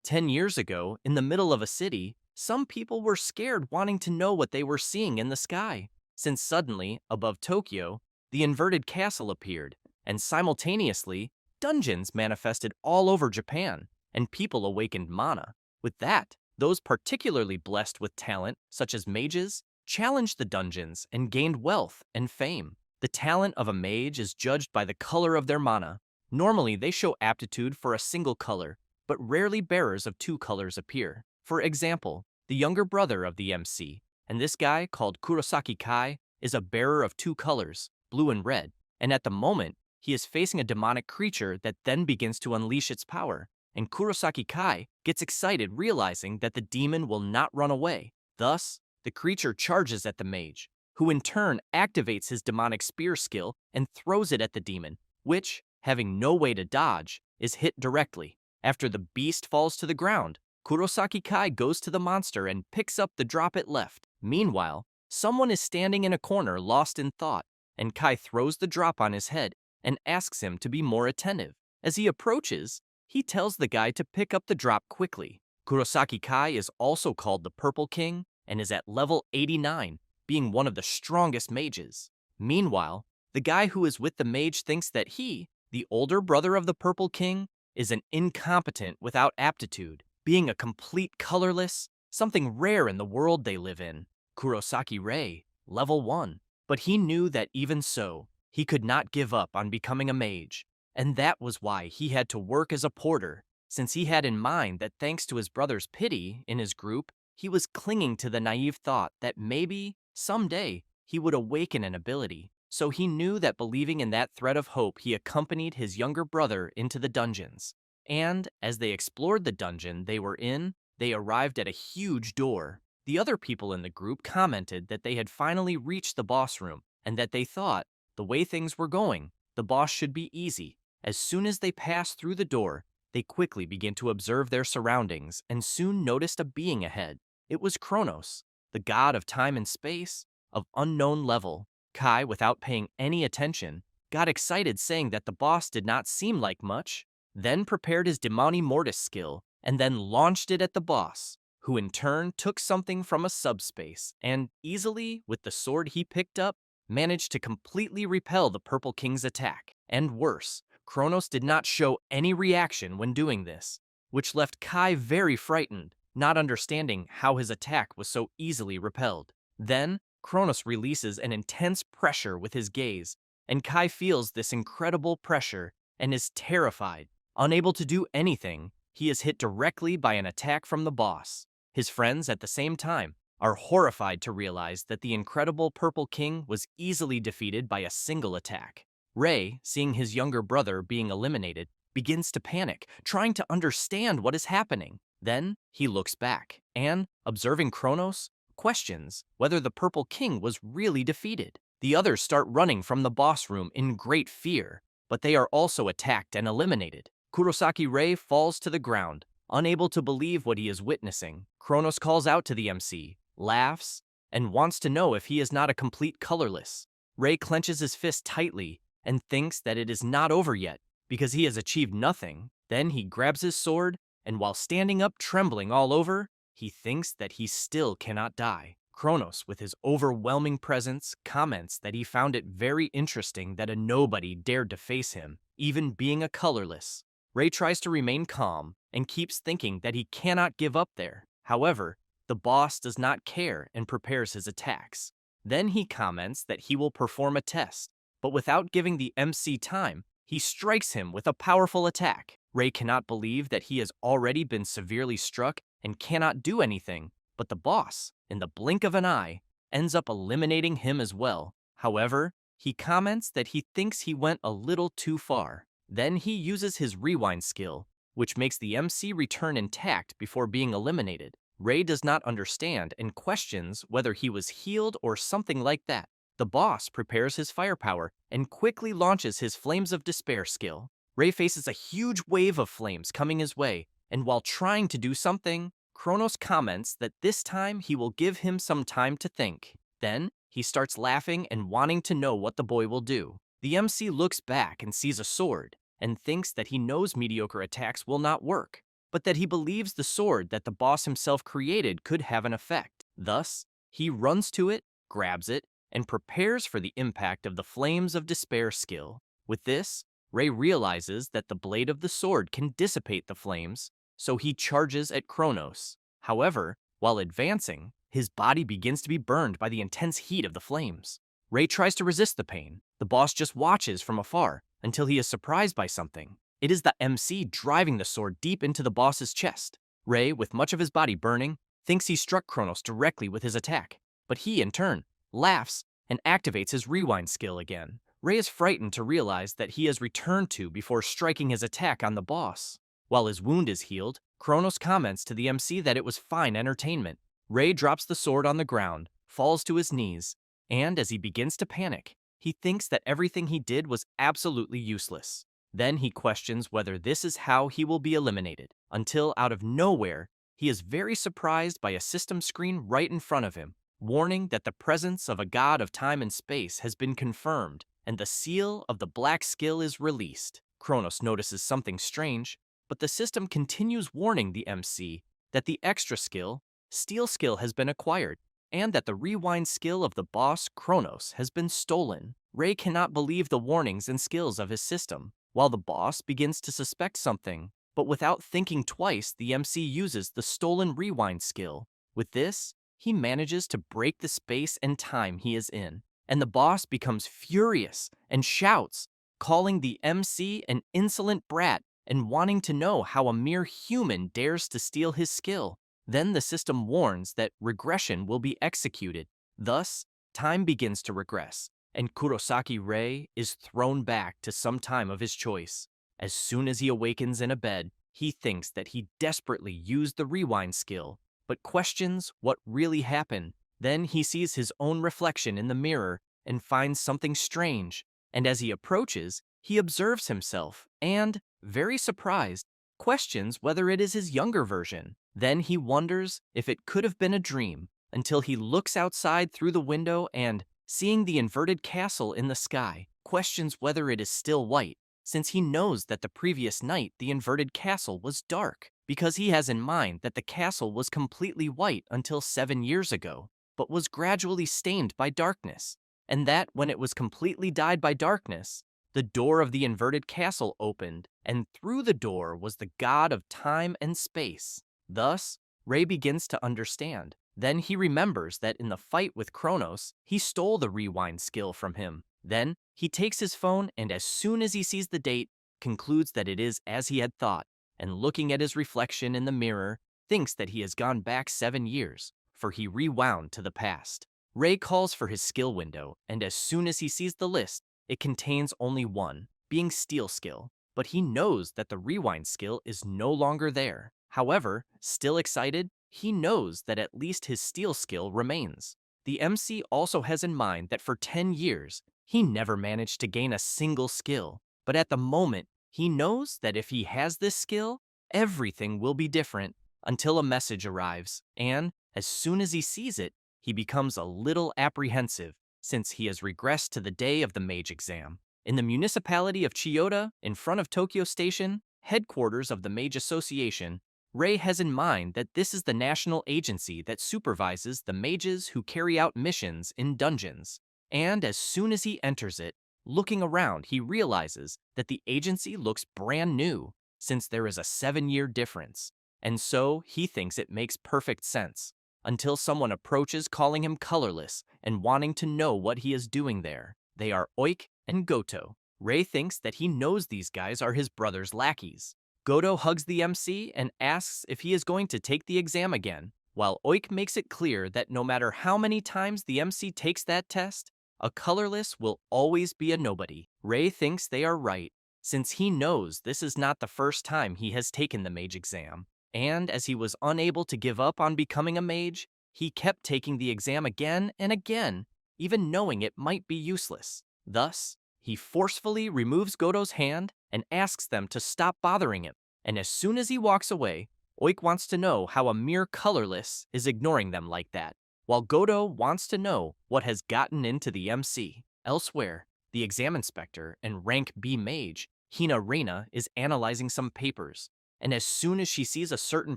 10 years ago, in the middle of a city, some people were scared wanting to know what they were seeing in the sky, since suddenly, above Tokyo, the inverted castle appeared, and simultaneously, dungeons manifested all over Japan, and people awakened mana. With that, those particularly blessed with talent, such as mages, challenged the dungeons and gained wealth and fame. The talent of a mage is judged by the color of their mana. Normally, they show aptitude for a single color, but rarely bearers of two colors appear. For example, the younger brother of the MC, and this guy called Kurosaki Kai, is a bearer of two colors, blue and red, and at the moment, he is facing a demonic creature that then begins to unleash its power, and Kurosaki Kai gets excited realizing that the demon will not run away. Thus, the creature charges at the mage, who in turn activates his demonic spear skill and throws it at the demon, which, having no way to dodge, is hit directly. After the beast falls to the ground, Kurosaki Kai goes to the monster and picks up the drop it left. Meanwhile, someone is standing in a corner lost in thought, and Kai throws the drop on his head and asks him to be more attentive. As he approaches, he tells the guy to pick up the drop quickly. Kurosaki Kai is also called the Purple King and is at level 89, being one of the strongest mages. Meanwhile, the guy who is with the mage thinks that he, the older brother of the Purple King, is an incompetent without aptitude, being a complete colorless, something rare in the world they live in. Kurosaki Rei, level 1. But he knew that even so, he could not give up on becoming a mage, and that was why he had to work as a porter, since he had in mind that thanks to his brother's pity in his group, he was clinging to the naive thought that maybe, someday, he would awaken an ability. So he knew that believing in that thread of hope, he accompanied his younger brother into the dungeons. And as they explored the dungeon they were in, they arrived at a huge door. The other people in the group commented that they had finally reached the boss room, and that they thought, the way things were going, the boss should be easy. As soon as they passed through the door, they quickly began to observe their surroundings and soon noticed a being ahead. It was Kronos, the god of time and space, of unknown level. Kai, without paying any attention, got excited saying that the boss did not seem like much, then prepared his Demoni Mortis skill, and then launched it at the boss, who in turn took something from a subspace and, easily, with the sword he picked up, managed to completely repel the Purple King's attack. And worse, Kronos did not show any reaction when doing this, which left Kai very frightened, not understanding how his attack was so easily repelled. Then, Kronos releases an intense pressure with his gaze, and Kai feels this incredible pressure and is terrified. Unable to do anything, he is hit directly by an attack from the boss. His friends, at the same time, are horrified to realize that the incredible Purple King was easily defeated by a single attack. Rei, seeing his younger brother being eliminated, begins to panic, trying to understand what is happening. Then, he looks back, and, observing Kronos, questions whether the Purple King was really defeated. The others start running from the boss room in great fear, but they are also attacked and eliminated. Kurosaki Rei falls to the ground, unable to believe what he is witnessing. Kronos calls out to the MC, laughs, and wants to know if he is not a complete colorless. Rei clenches his fist tightly and thinks that it is not over yet because he has achieved nothing. Then he grabs his sword, and while standing up trembling all over, he thinks that he still cannot die. Kronos, with his overwhelming presence, comments that he found it very interesting that a nobody dared to face him, even being a colorless. Rei tries to remain calm and keeps thinking that he cannot give up there. However, the boss does not care and prepares his attacks. Then he comments that he will perform a test, but without giving the MC time, he strikes him with a powerful attack. Rei cannot believe that he has already been severely struck and cannot do anything, but the boss, in the blink of an eye, ends up eliminating him as well. However, he comments that he thinks he went a little too far. Then he uses his rewind skill, which makes the MC return intact before being eliminated. Rei does not understand and questions whether he was healed or something like that. The boss prepares his firepower and quickly launches his Flames of Despair skill. Rei faces a huge wave of flames coming his way, and while trying to do something, Kronos comments that this time he will give him some time to think. Then, he starts laughing and wanting to know what the boy will do. The MC looks back and sees a sword, and thinks that he knows mediocre attacks will not work. but that he believes the sword that the boss himself created could have an effect. Thus, he runs to it, grabs it, and prepares for the impact of the Flames of Despair skill. With this, Ray realizes that the blade of the sword can dissipate the flames, so he charges at Kronos. However, while advancing, his body begins to be burned by the intense heat of the flames. Ray tries to resist the pain. The boss just watches from afar until he is surprised by something. It is the MC driving the sword deep into the boss's chest. Ray, with much of his body burning, thinks he struck Kronos directly with his attack, but he, in turn, laughs and activates his rewind skill again. Ray is frightened to realize that he has returned to before striking his attack on the boss. While his wound is healed, Kronos comments to the MC that it was fine entertainment. Ray drops the sword on the ground, falls to his knees, and as he begins to panic, he thinks that everything he did was absolutely useless. Then he questions whether this is how he will be eliminated, until out of nowhere, he is very surprised by a system screen right in front of him, warning that the presence of a god of time and space has been confirmed, and the seal of the black skill is released. Kronos notices something strange, but the system continues warning the MC that the extra skill, Steel skill, has been acquired, and that the rewind skill of the boss, Kronos, has been stolen. Ray cannot believe the warnings and skills of his system, while the boss begins to suspect something, but without thinking twice, the MC uses the stolen rewind skill. With this, he manages to break the space and time he is in, and the boss becomes furious and shouts, calling the MC an insolent brat and wanting to know how a mere human dares to steal his skill. Then the system warns that regression will be executed. Thus, time begins to regress, and Kurosaki Ray is thrown back to some time of his choice. As soon as he awakens in a bed, he thinks that he desperately used the rewind skill, but questions what really happened. Then he sees his own reflection in the mirror and finds something strange, and as he approaches, he observes himself and, very surprised, questions whether it is his younger version. Then he wonders if it could have been a dream, until he looks outside through the window and, seeing the inverted castle in the sky, questions whether it is still white, since he knows that the previous night the inverted castle was dark, because he has in mind that the castle was completely white until 7 years ago, but was gradually stained by darkness, and that when it was completely dyed by darkness, the door of the inverted castle opened, and through the door was the god of time and space. Thus, Ray begins to understand. Then he remembers that in the fight with Kronos, he stole the rewind skill from him. Then, he takes his phone and as soon as he sees the date, concludes that it is as he had thought, and looking at his reflection in the mirror, thinks that he has gone back 7 years, for he rewound to the past. Ray calls for his skill window, and as soon as he sees the list, it contains only one, being Steel skill, but he knows that the rewind skill is no longer there. However, still excited, he knows that at least his Steel skill remains. The MC also has in mind that for 10 years, he never managed to gain a single skill, but at the moment, he knows that if he has this skill, everything will be different until a message arrives, and as soon as he sees it, he becomes a little apprehensive since he has regressed to the day of the mage exam. In the municipality of Chiyoda, in front of Tokyo Station, headquarters of the Mage Association, Ray has in mind that this is the national agency that supervises the mages who carry out missions in dungeons. And as soon as he enters it, looking around, he realizes that the agency looks brand new, since there is a 7-year difference. And so he thinks it makes perfect sense, until someone approaches calling him colorless and wanting to know what he is doing there. They are Oik and Goto. Ray thinks that he knows these guys are his brother's lackeys. Goto hugs the MC and asks if he is going to take the exam again, while Oik makes it clear that no matter how many times the MC takes that test, a colorless will always be a nobody. Ray thinks they are right, since he knows this is not the first time he has taken the mage exam. And as he was unable to give up on becoming a mage, he kept taking the exam again and again, even knowing it might be useless. Thus, he forcefully removes Goto's hand and asks them to stop bothering him. And as soon as he walks away, Oik wants to know how a mere colorless is ignoring them like that, while Goto wants to know what has gotten into the MC. Elsewhere, the exam inspector and rank B mage, Hina Reina, is analyzing some papers. and as soon as she sees a certain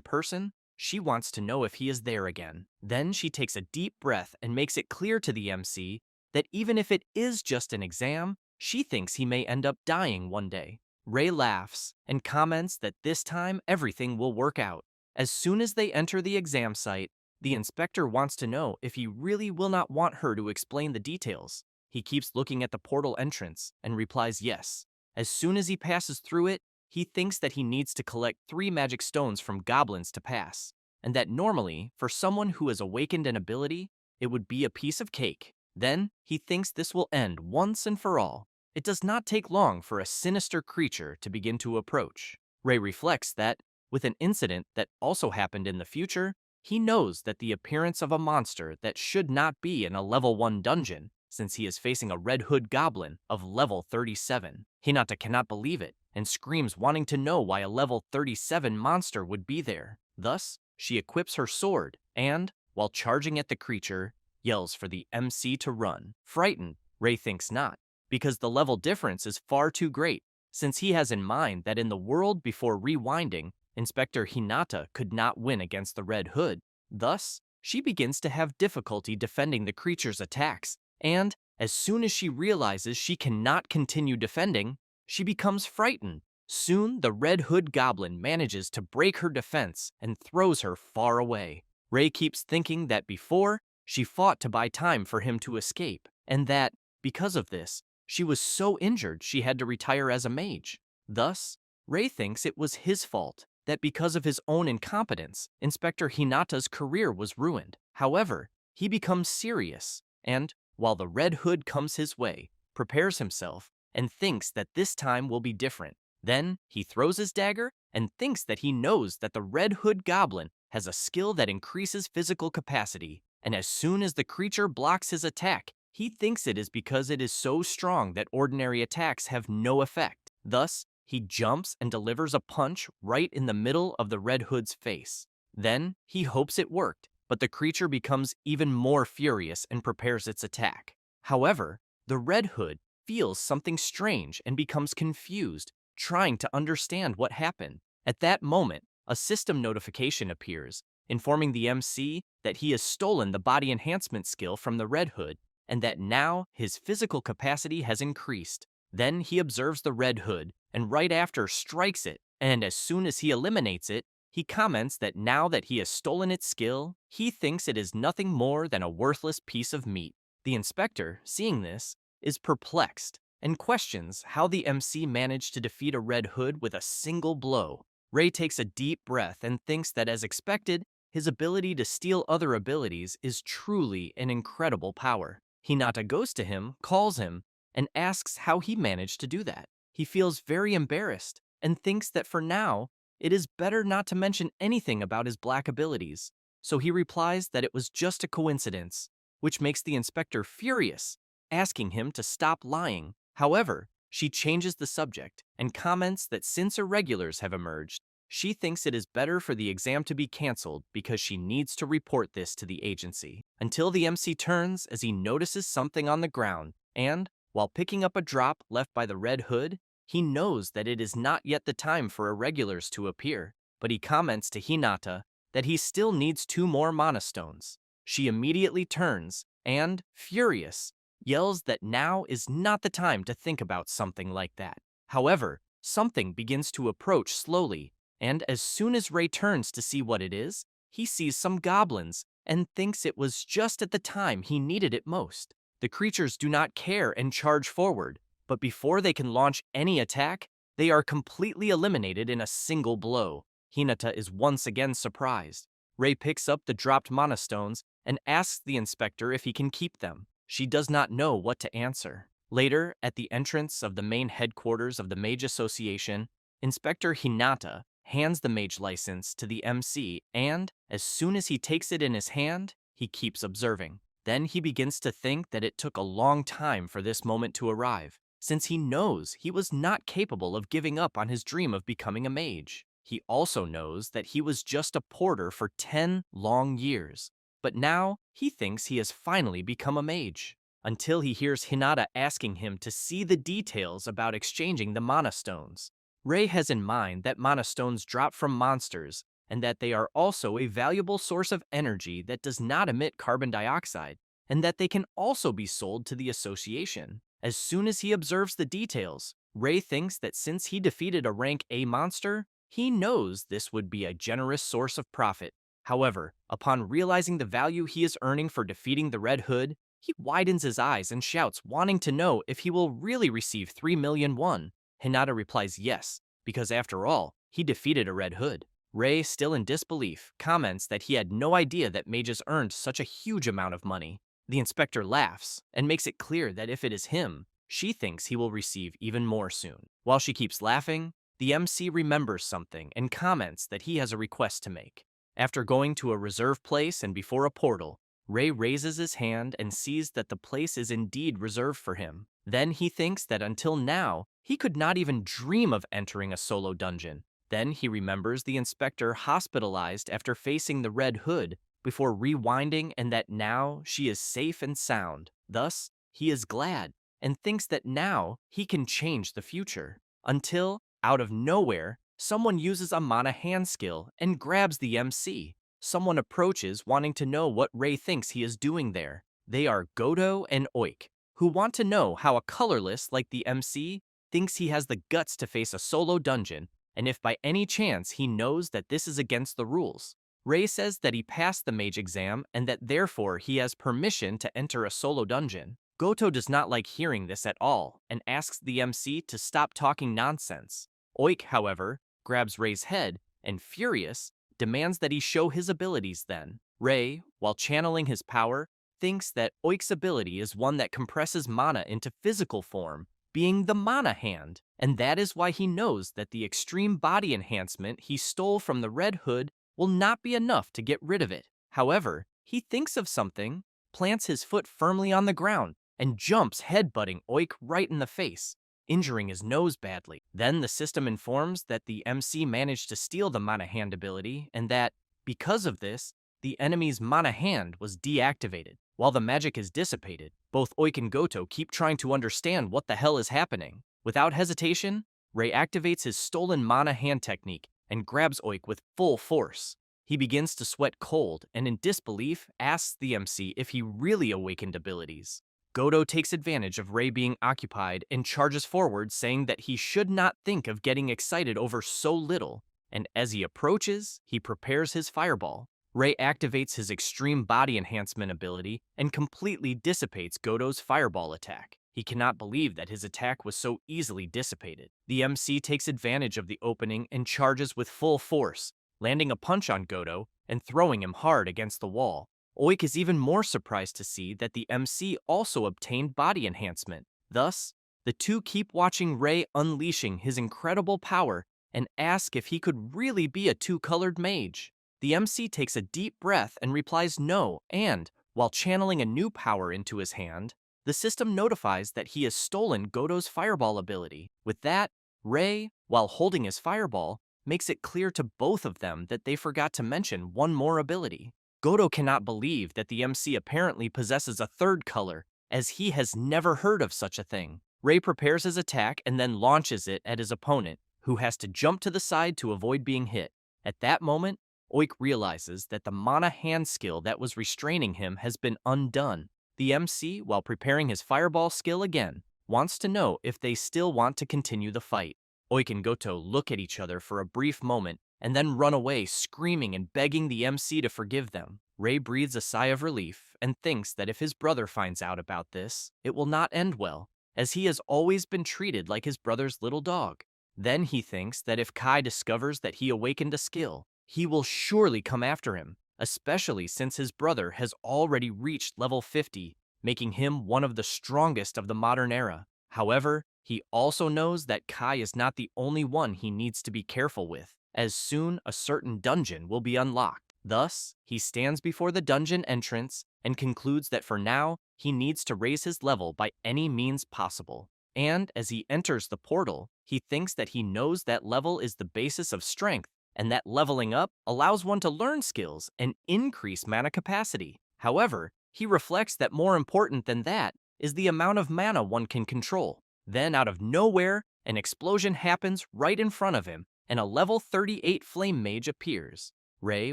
person, she wants to know if he is there again. Then she takes a deep breath and makes it clear to the MC that even if it is just an exam, she thinks he may end up dying one day. Ray laughs and comments that this time everything will work out. As soon as they enter the exam site, the inspector wants to know if he really will not want her to explain the details. He keeps looking at the portal entrance and replies yes. As soon as he passes through it, he thinks that he needs to collect 3 magic stones from goblins to pass, and that normally, for someone who has awakened an ability, it would be a piece of cake. Then, he thinks this will end once and for all. It does not take long for a sinister creature to begin to approach. Ray reflects that, with an incident that also happened in the future, he knows that the appearance of a monster that should not be in a level 1 dungeon, since he is facing a Red Hood goblin of level 37. Hinata cannot believe it and screams, wanting to know why a level 37 monster would be there. Thus, she equips her sword and, while charging at the creature, yells for the MC to run. Frightened, Ray thinks not, because the level difference is far too great, since he has in mind that in the world before rewinding, Inspector Hinata could not win against the Red Hood. Thus, she begins to have difficulty defending the creature's attacks, and, as soon as she realizes she cannot continue defending, she becomes frightened. Soon, the Red Hood goblin manages to break her defense and throws her far away. Ray keeps thinking that before, she fought to buy time for him to escape, and that, because of this, she was so injured she had to retire as a mage. Thus, Ray thinks it was his fault, that because of his own incompetence, Inspector Hinata's career was ruined. However, he becomes serious, and, while the Red Hood comes his way, prepares himself, and thinks that this time will be different. Then, he throws his dagger and thinks that he knows that the Red Hood goblin has a skill that increases physical capacity, and as soon as the creature blocks his attack, he thinks it is because it is so strong that ordinary attacks have no effect. Thus, he jumps and delivers a punch right in the middle of the Red Hood's face. Then, he hopes it worked, but the creature becomes even more furious and prepares its attack. However, the Red Hood feels something strange and becomes confused, trying to understand what happened. At that moment, a system notification appears, informing the MC that he has stolen the body enhancement skill from the Red Hood, and that now his physical capacity has increased. Then he observes the Red Hood, and right after strikes it, and as soon as he eliminates it, he comments that now that he has stolen its skill, he thinks it is nothing more than a worthless piece of meat. The inspector, seeing this, is perplexed and questions how the MC managed to defeat a Red Hood with a single blow. Ray takes a deep breath and thinks that, as expected, his ability to steal other abilities is truly an incredible power. Hinata goes to him, calls him, and asks how he managed to do that. He feels very embarrassed and thinks that for now, it is better not to mention anything about his black abilities. So he replies that it was just a coincidence, which makes the inspector furious, asking him to stop lying. However, she changes the subject and comments that since irregulars have emerged, she thinks it is better for the exam to be canceled because she needs to report this to the agency. Until the MC turns as he notices something on the ground, and, while picking up a drop left by the Red Hood, he knows that it is not yet the time for irregulars to appear, but he comments to Hinata that he still needs 2 more mana stones. She immediately turns and, furious, yells that now is not the time to think about something like that. However, something begins to approach slowly, and as soon as Ray turns to see what it is, he sees some goblins and thinks it was just at the time he needed it most. The creatures do not care and charge forward, but before they can launch any attack, they are completely eliminated in a single blow. Hinata is once again surprised. Ray picks up the dropped mana stones and asks the inspector if he can keep them. She does not know what to answer. Later, at the entrance of the main headquarters of the Mage Association, Inspector Hinata hands the mage license to the MC, and, as soon as he takes it in his hand, he keeps observing. Then he begins to think that it took a long time for this moment to arrive, since he knows he was not capable of giving up on his dream of becoming a mage. He also knows that he was just a porter for 10 long years, but now he thinks he has finally become a mage, until he hears Hinata asking him to see the details about exchanging the mana stones. Ray has in mind that mana stones drop from monsters, and that they are also a valuable source of energy that does not emit carbon dioxide, and that they can also be sold to the association. As soon as he observes the details, Ray thinks that since he defeated a rank A monster, he knows this would be a generous source of profit. However, upon realizing the value he is earning for defeating the Red Hood, he widens his eyes and shouts, wanting to know if he will really receive 3 million won. Hinata replies yes, because after all, he defeated a Red Hood. Ray, still in disbelief, comments that he had no idea that mages earned such a huge amount of money. The inspector laughs and makes it clear that if it is him, she thinks he will receive even more soon. While she keeps laughing, the MC remembers something and comments that he has a request to make. After going to a reserved place and before a portal, Ray raises his hand and sees that the place is indeed reserved for him. Then he thinks that until now, he could not even dream of entering a solo dungeon. Then he remembers the inspector hospitalized after facing the Red Hood before rewinding, and that now she is safe and sound. Thus, he is glad and thinks that now he can change the future. Until, out of nowhere, someone uses a mana hand skill and grabs the MC. Someone approaches wanting to know what Ray thinks he is doing there. They are Goto and Oik, who want to know how a colorless like the MC thinks he has the guts to face a solo dungeon, and if by any chance he knows that this is against the rules. Ray says that he passed the mage exam and that therefore he has permission to enter a solo dungeon. Goto does not like hearing this at all and asks the MC to stop talking nonsense. Oik, however, grabs Ray's head and, furious, demands that he show his abilities then. Ray, while channeling his power, thinks that Oik's ability is one that compresses mana into physical form, being the mana hand, and that is why he knows that the extreme body enhancement he stole from the Red Hood will not be enough to get rid of it. However, he thinks of something, plants his foot firmly on the ground, and jumps, headbutting Oik right in the face, injuring his nose badly. Then the system informs that the MC managed to steal the mana hand ability, and that, because of this, the enemy's mana hand was deactivated. While the magic is dissipated, both Oik and Goto keep trying to understand what the hell is happening. Without hesitation, Ray activates his stolen mana hand technique and grabs Oik with full force. He begins to sweat cold and in disbelief asks the MC if he really awakened abilities. Goto takes advantage of Ray being occupied and charges forward, saying that he should not think of getting excited over so little, and as he approaches, he prepares his fireball. Ray activates his extreme body enhancement ability and completely dissipates Goto's fireball attack. He cannot believe that his attack was so easily dissipated. The MC takes advantage of the opening and charges with full force, landing a punch on Goto and throwing him hard against the wall. Oik is even more surprised to see that the MC also obtained body enhancement. Thus, the two keep watching Ray unleashing his incredible power and ask if he could really be a two-colored mage. The MC takes a deep breath and replies no, and, while channeling a new power into his hand, the system notifies that he has stolen Goto's fireball ability. With that, Ray, while holding his fireball, makes it clear to both of them that they forgot to mention one more ability. Goto cannot believe that the MC apparently possesses a third color, as he has never heard of such a thing. Ray prepares his attack and then launches it at his opponent, who has to jump to the side to avoid being hit. At that moment, Oik realizes that the mana hand skill that was restraining him has been undone. The MC, while preparing his fireball skill again, wants to know if they still want to continue the fight. Oik and Goto look at each other for a brief moment and then run away, screaming and begging the MC to forgive them. Ray breathes a sigh of relief and thinks that if his brother finds out about this, it will not end well, as he has always been treated like his brother's little dog. Then he thinks that if Kai discovers that he awakened a skill, he will surely come after him, especially since his brother has already reached level 50, making him one of the strongest of the modern era. However, he also knows that Kai is not the only one he needs to be careful with, as soon a certain dungeon will be unlocked. Thus, he stands before the dungeon entrance and concludes that for now, he needs to raise his level by any means possible. And as he enters the portal, he thinks that he knows that level is the basis of strength, and that leveling up allows one to learn skills and increase mana capacity. However, he reflects that more important than that is the amount of mana one can control. Then, out of nowhere, an explosion happens right in front of him, and a level 38 flame mage appears. Ray,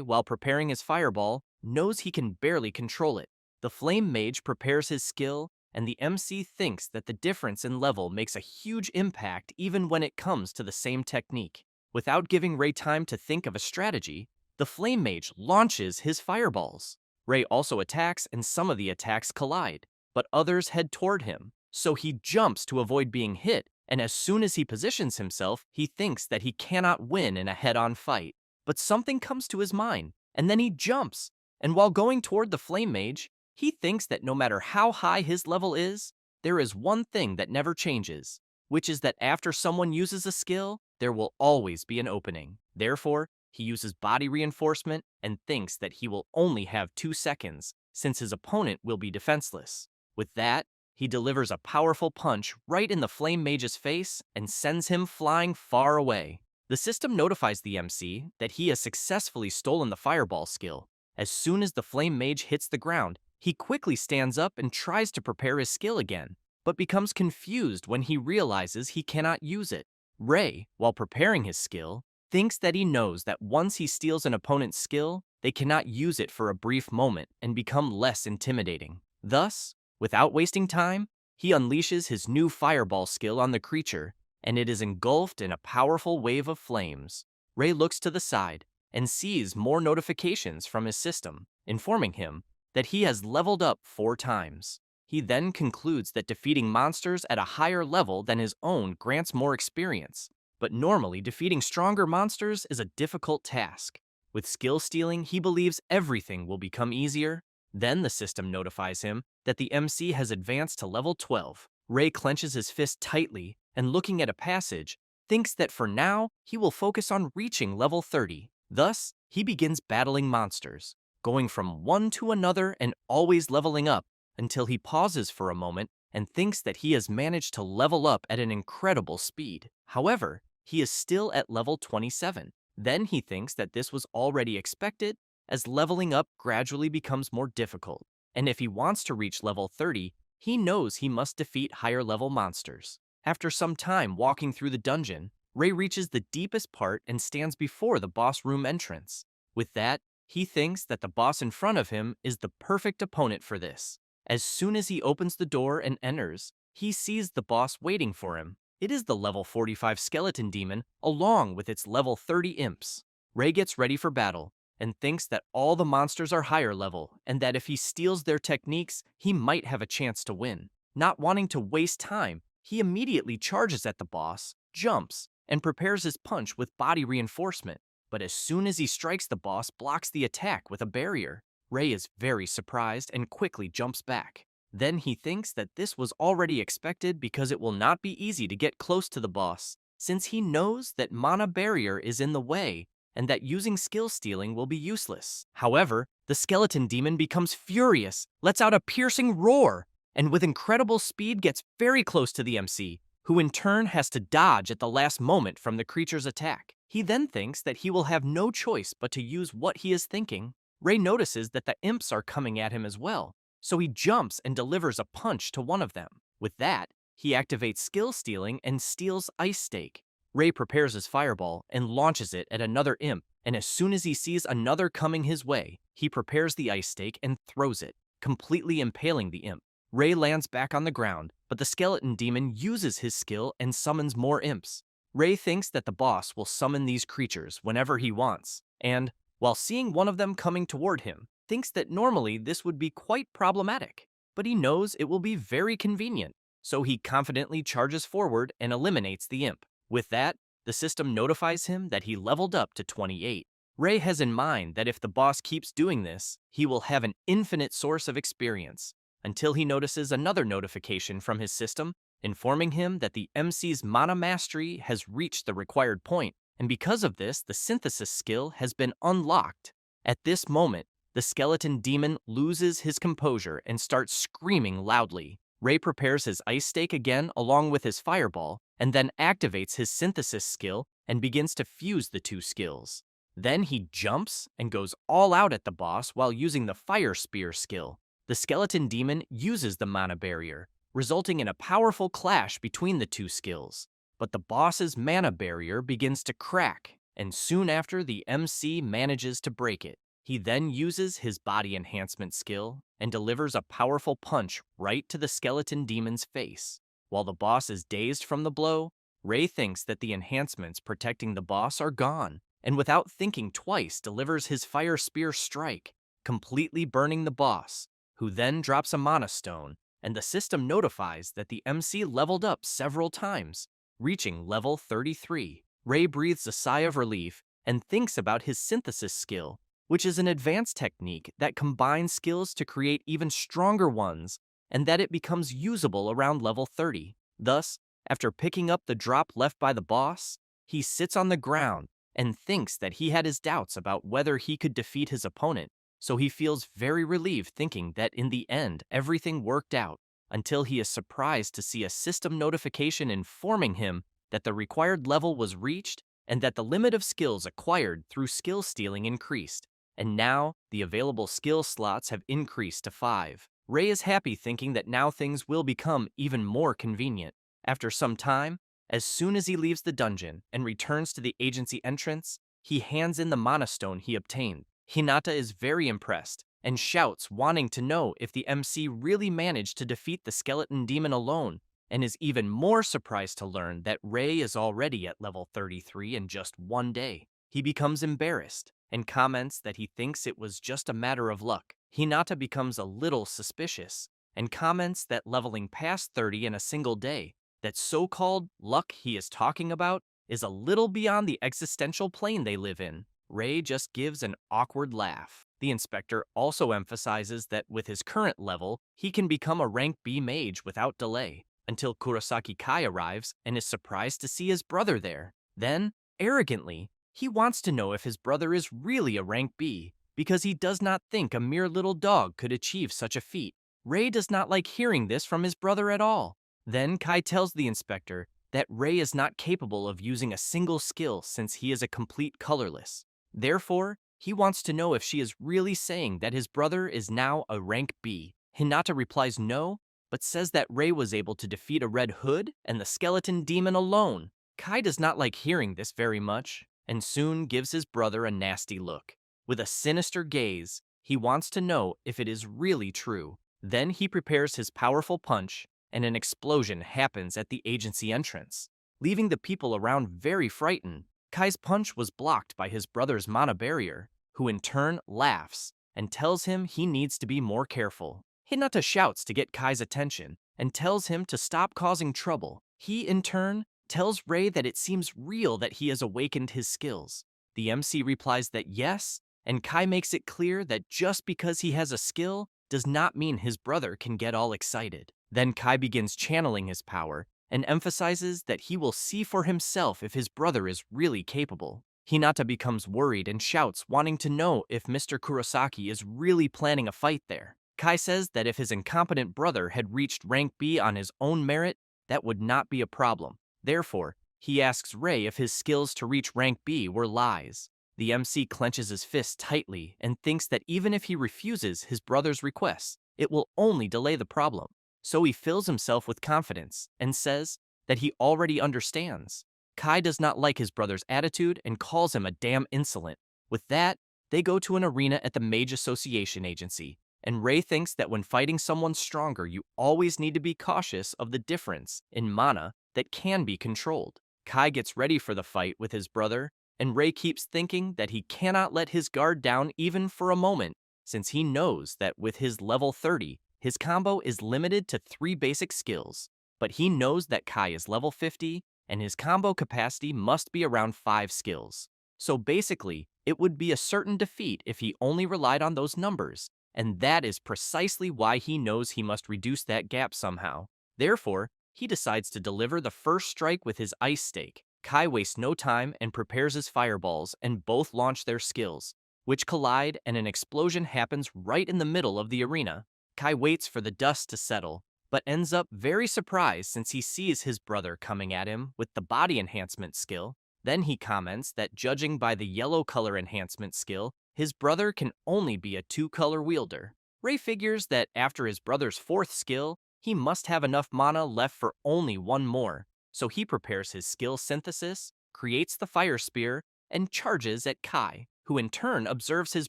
while preparing his fireball, knows he can barely control it. The flame mage prepares his skill, and the MC thinks that the difference in level makes a huge impact even when it comes to the same technique. Without giving Ray time to think of a strategy, the flame mage launches his fireballs. Ray also attacks, and some of the attacks collide, but others head toward him, so he jumps to avoid being hit, and as soon as he positions himself, he thinks that he cannot win in a head-on fight. But something comes to his mind, and then he jumps, and while going toward the flame mage, he thinks that no matter how high his level is, there is one thing that never changes, which is that after someone uses a skill, there will always be an opening. Therefore, he uses body reinforcement and thinks that he will only have 2 seconds, since his opponent will be defenseless. With that, he delivers a powerful punch right in the flame mage's face and sends him flying far away. The system notifies the MC that he has successfully stolen the fireball skill. As soon as the flame mage hits the ground, he quickly stands up and tries to prepare his skill again, but becomes confused when he realizes he cannot use it. Ray, while preparing his skill, thinks that he knows that once he steals an opponent's skill, they cannot use it for a brief moment and become less intimidating. Thus, without wasting time, he unleashes his new fireball skill on the creature, and it is engulfed in a powerful wave of flames. Ray looks to the side and sees more notifications from his system, informing him that he has leveled up 4 times. He then concludes that defeating monsters at a higher level than his own grants more experience, but normally defeating stronger monsters is a difficult task. With skill stealing, he believes everything will become easier. Then the system notifies him that the MC has advanced to level 12. Ray clenches his fist tightly and, looking at a passage, thinks that for now he will focus on reaching level 30. Thus, he begins battling monsters, going from one to another and always leveling up until he pauses for a moment and thinks that he has managed to level up at an incredible speed. However, he is still at level 27. Then he thinks that this was already expected, as leveling up gradually becomes more difficult, and if he wants to reach level 30, he knows he must defeat higher level monsters. After some time walking through the dungeon, Ray reaches the deepest part and stands before the boss room entrance. With that, he thinks that the boss in front of him is the perfect opponent for this. As soon as he opens the door and enters, he sees the boss waiting for him. It is the level 45 skeleton demon along with its level 30 imps. Ray gets ready for battle and thinks that all the monsters are higher level and that if he steals their techniques, he might have a chance to win. Not wanting to waste time, he immediately charges at the boss, jumps, and prepares his punch with body reinforcement. But as soon as he strikes, the boss blocks the attack with a barrier. Ray is very surprised and quickly jumps back. Then he thinks that this was already expected because it will not be easy to get close to the boss, since he knows that mana barrier is in the way and that using skill stealing will be useless. However, the skeleton demon becomes furious, lets out a piercing roar, and with incredible speed gets very close to the MC, who in turn has to dodge at the last moment from the creature's attack. He then thinks that he will have no choice but to use what he is thinking. Ray notices that the imps are coming at him as well, so he jumps and delivers a punch to one of them. With that, he activates skill stealing and steals Ice Stake. Ray prepares his fireball and launches it at another imp, and as soon as he sees another coming his way, he prepares the Ice Stake and throws it, completely impaling the imp. Ray lands back on the ground, but the skeleton demon uses his skill and summons more imps. Ray thinks that the boss will summon these creatures whenever he wants, and, while seeing one of them coming toward him, thinks that normally this would be quite problematic, but he knows it will be very convenient, so he confidently charges forward and eliminates the imp. With that, the system notifies him that he leveled up to 28. Ray has in mind that if the boss keeps doing this, he will have an infinite source of experience, until he notices another notification from his system, informing him that the MC's mana mastery has reached the required point, and because of this, the synthesis skill has been unlocked. At this moment, the skeleton demon loses his composure and starts screaming loudly. Ray prepares his Ice Stake again along with his fireball, and then activates his synthesis skill and begins to fuse the two skills. Then he jumps and goes all out at the boss while using the Fire Spear skill. The skeleton demon uses the mana barrier, resulting in a powerful clash between the two skills. but the boss's mana barrier begins to crack, and soon after the MC manages to break it. He then uses his body enhancement skill and delivers a powerful punch right to the skeleton demon's face. While the boss is dazed from the blow, Ray thinks that the enhancements protecting the boss are gone, and without thinking twice delivers his fire spear strike, completely burning the boss, who then drops a mana stone, and the system notifies that the MC leveled up several times, reaching level 33. Ray breathes a sigh of relief and thinks about his synthesis skill, which is an advanced technique that combines skills to create even stronger ones, and that it becomes usable around level 30. Thus, after picking up the drop left by the boss, he sits on the ground and thinks that he had his doubts about whether he could defeat his opponent, so he feels very relieved thinking that in the end everything worked out, until he is surprised to see a system notification informing him that the required level was reached and that the limit of skills acquired through skill stealing increased, and now the available skill slots have increased to 5. Ray is happy thinking that now things will become even more convenient. After some time, as soon as he leaves the dungeon and returns to the agency entrance, he hands in the mana stone he obtained. Hinata is very impressed and shouts, wanting to know if the MC really managed to defeat the skeleton demon alone, and is even more surprised to learn that Ray is already at level 33 in just one day. He becomes embarrassed and comments that he thinks it was just a matter of luck. Hinata becomes a little suspicious and comments that leveling past 30 in a single day, that so-called luck he is talking about, is a little beyond the existential plane they live in. Ray just gives an awkward laugh. The inspector also emphasizes that with his current level, he can become a rank B mage without delay, until Kurosaki Kai arrives and is surprised to see his brother there. Then, arrogantly, he wants to know if his brother is really a rank B, because he does not think a mere little dog could achieve such a feat. Ray does not like hearing this from his brother at all. Then Kai tells the inspector that Ray is not capable of using a single skill since he is a complete colorless. Therefore, he wants to know if she is really saying that his brother is now a rank B. Hinata replies no, but says that Ray was able to defeat a red hood and the skeleton demon alone. Kai does not like hearing this very much, and soon gives his brother a nasty look. With a sinister gaze, he wants to know if it is really true. Then he prepares his powerful punch, and an explosion happens at the agency entrance, leaving the people around very frightened. Kai's punch was blocked by his brother's mana barrier, who in turn laughs and tells him he needs to be more careful. Hinata shouts to get Kai's attention and tells him to stop causing trouble. He, in turn, tells Ray that it seems real that he has awakened his skills. The MC replies that yes, and Kai makes it clear that just because he has a skill does not mean his brother can get all excited. Then Kai begins channeling his power and emphasizes that he will see for himself if his brother is really capable. Hinata becomes worried and shouts, wanting to know if Mr. Kurosaki is really planning a fight there. Kai says that if his incompetent brother had reached rank B on his own merit, that would not be a problem. Therefore, he asks Ray if his skills to reach rank B were lies. The MC clenches his fist tightly and thinks that even if he refuses his brother's requests, it will only delay the problem. So he fills himself with confidence and says that he already understands. Kai does not like his brother's attitude and calls him a damn insolent. With that, they go to an arena at the Mage Association Agency, and Ray thinks that when fighting someone stronger, you always need to be cautious of the difference in mana that can be controlled. Kai gets ready for the fight with his brother, and Ray keeps thinking that he cannot let his guard down even for a moment, since he knows that with his level 30, his combo is limited to 3 basic skills. But he knows that Kai is level 50, and his combo capacity must be around 5 skills. So basically, it would be a certain defeat if he only relied on those numbers, and that is precisely why he knows he must reduce that gap somehow. Therefore, he decides to deliver the first strike with his ice stake. Kai wastes no time and prepares his fireballs, and both launch their skills, which collide, and an explosion happens right in the middle of the arena. Kai waits for the dust to settle, but ends up very surprised since he sees his brother coming at him with the body enhancement skill. Then he comments that judging by the yellow color enhancement skill, his brother can only be a 2-color wielder. Ray figures that after his brother's 4th skill, he must have enough mana left for only 1 more, so he prepares his skill synthesis, creates the fire spear, and charges at Kai, who in turn observes his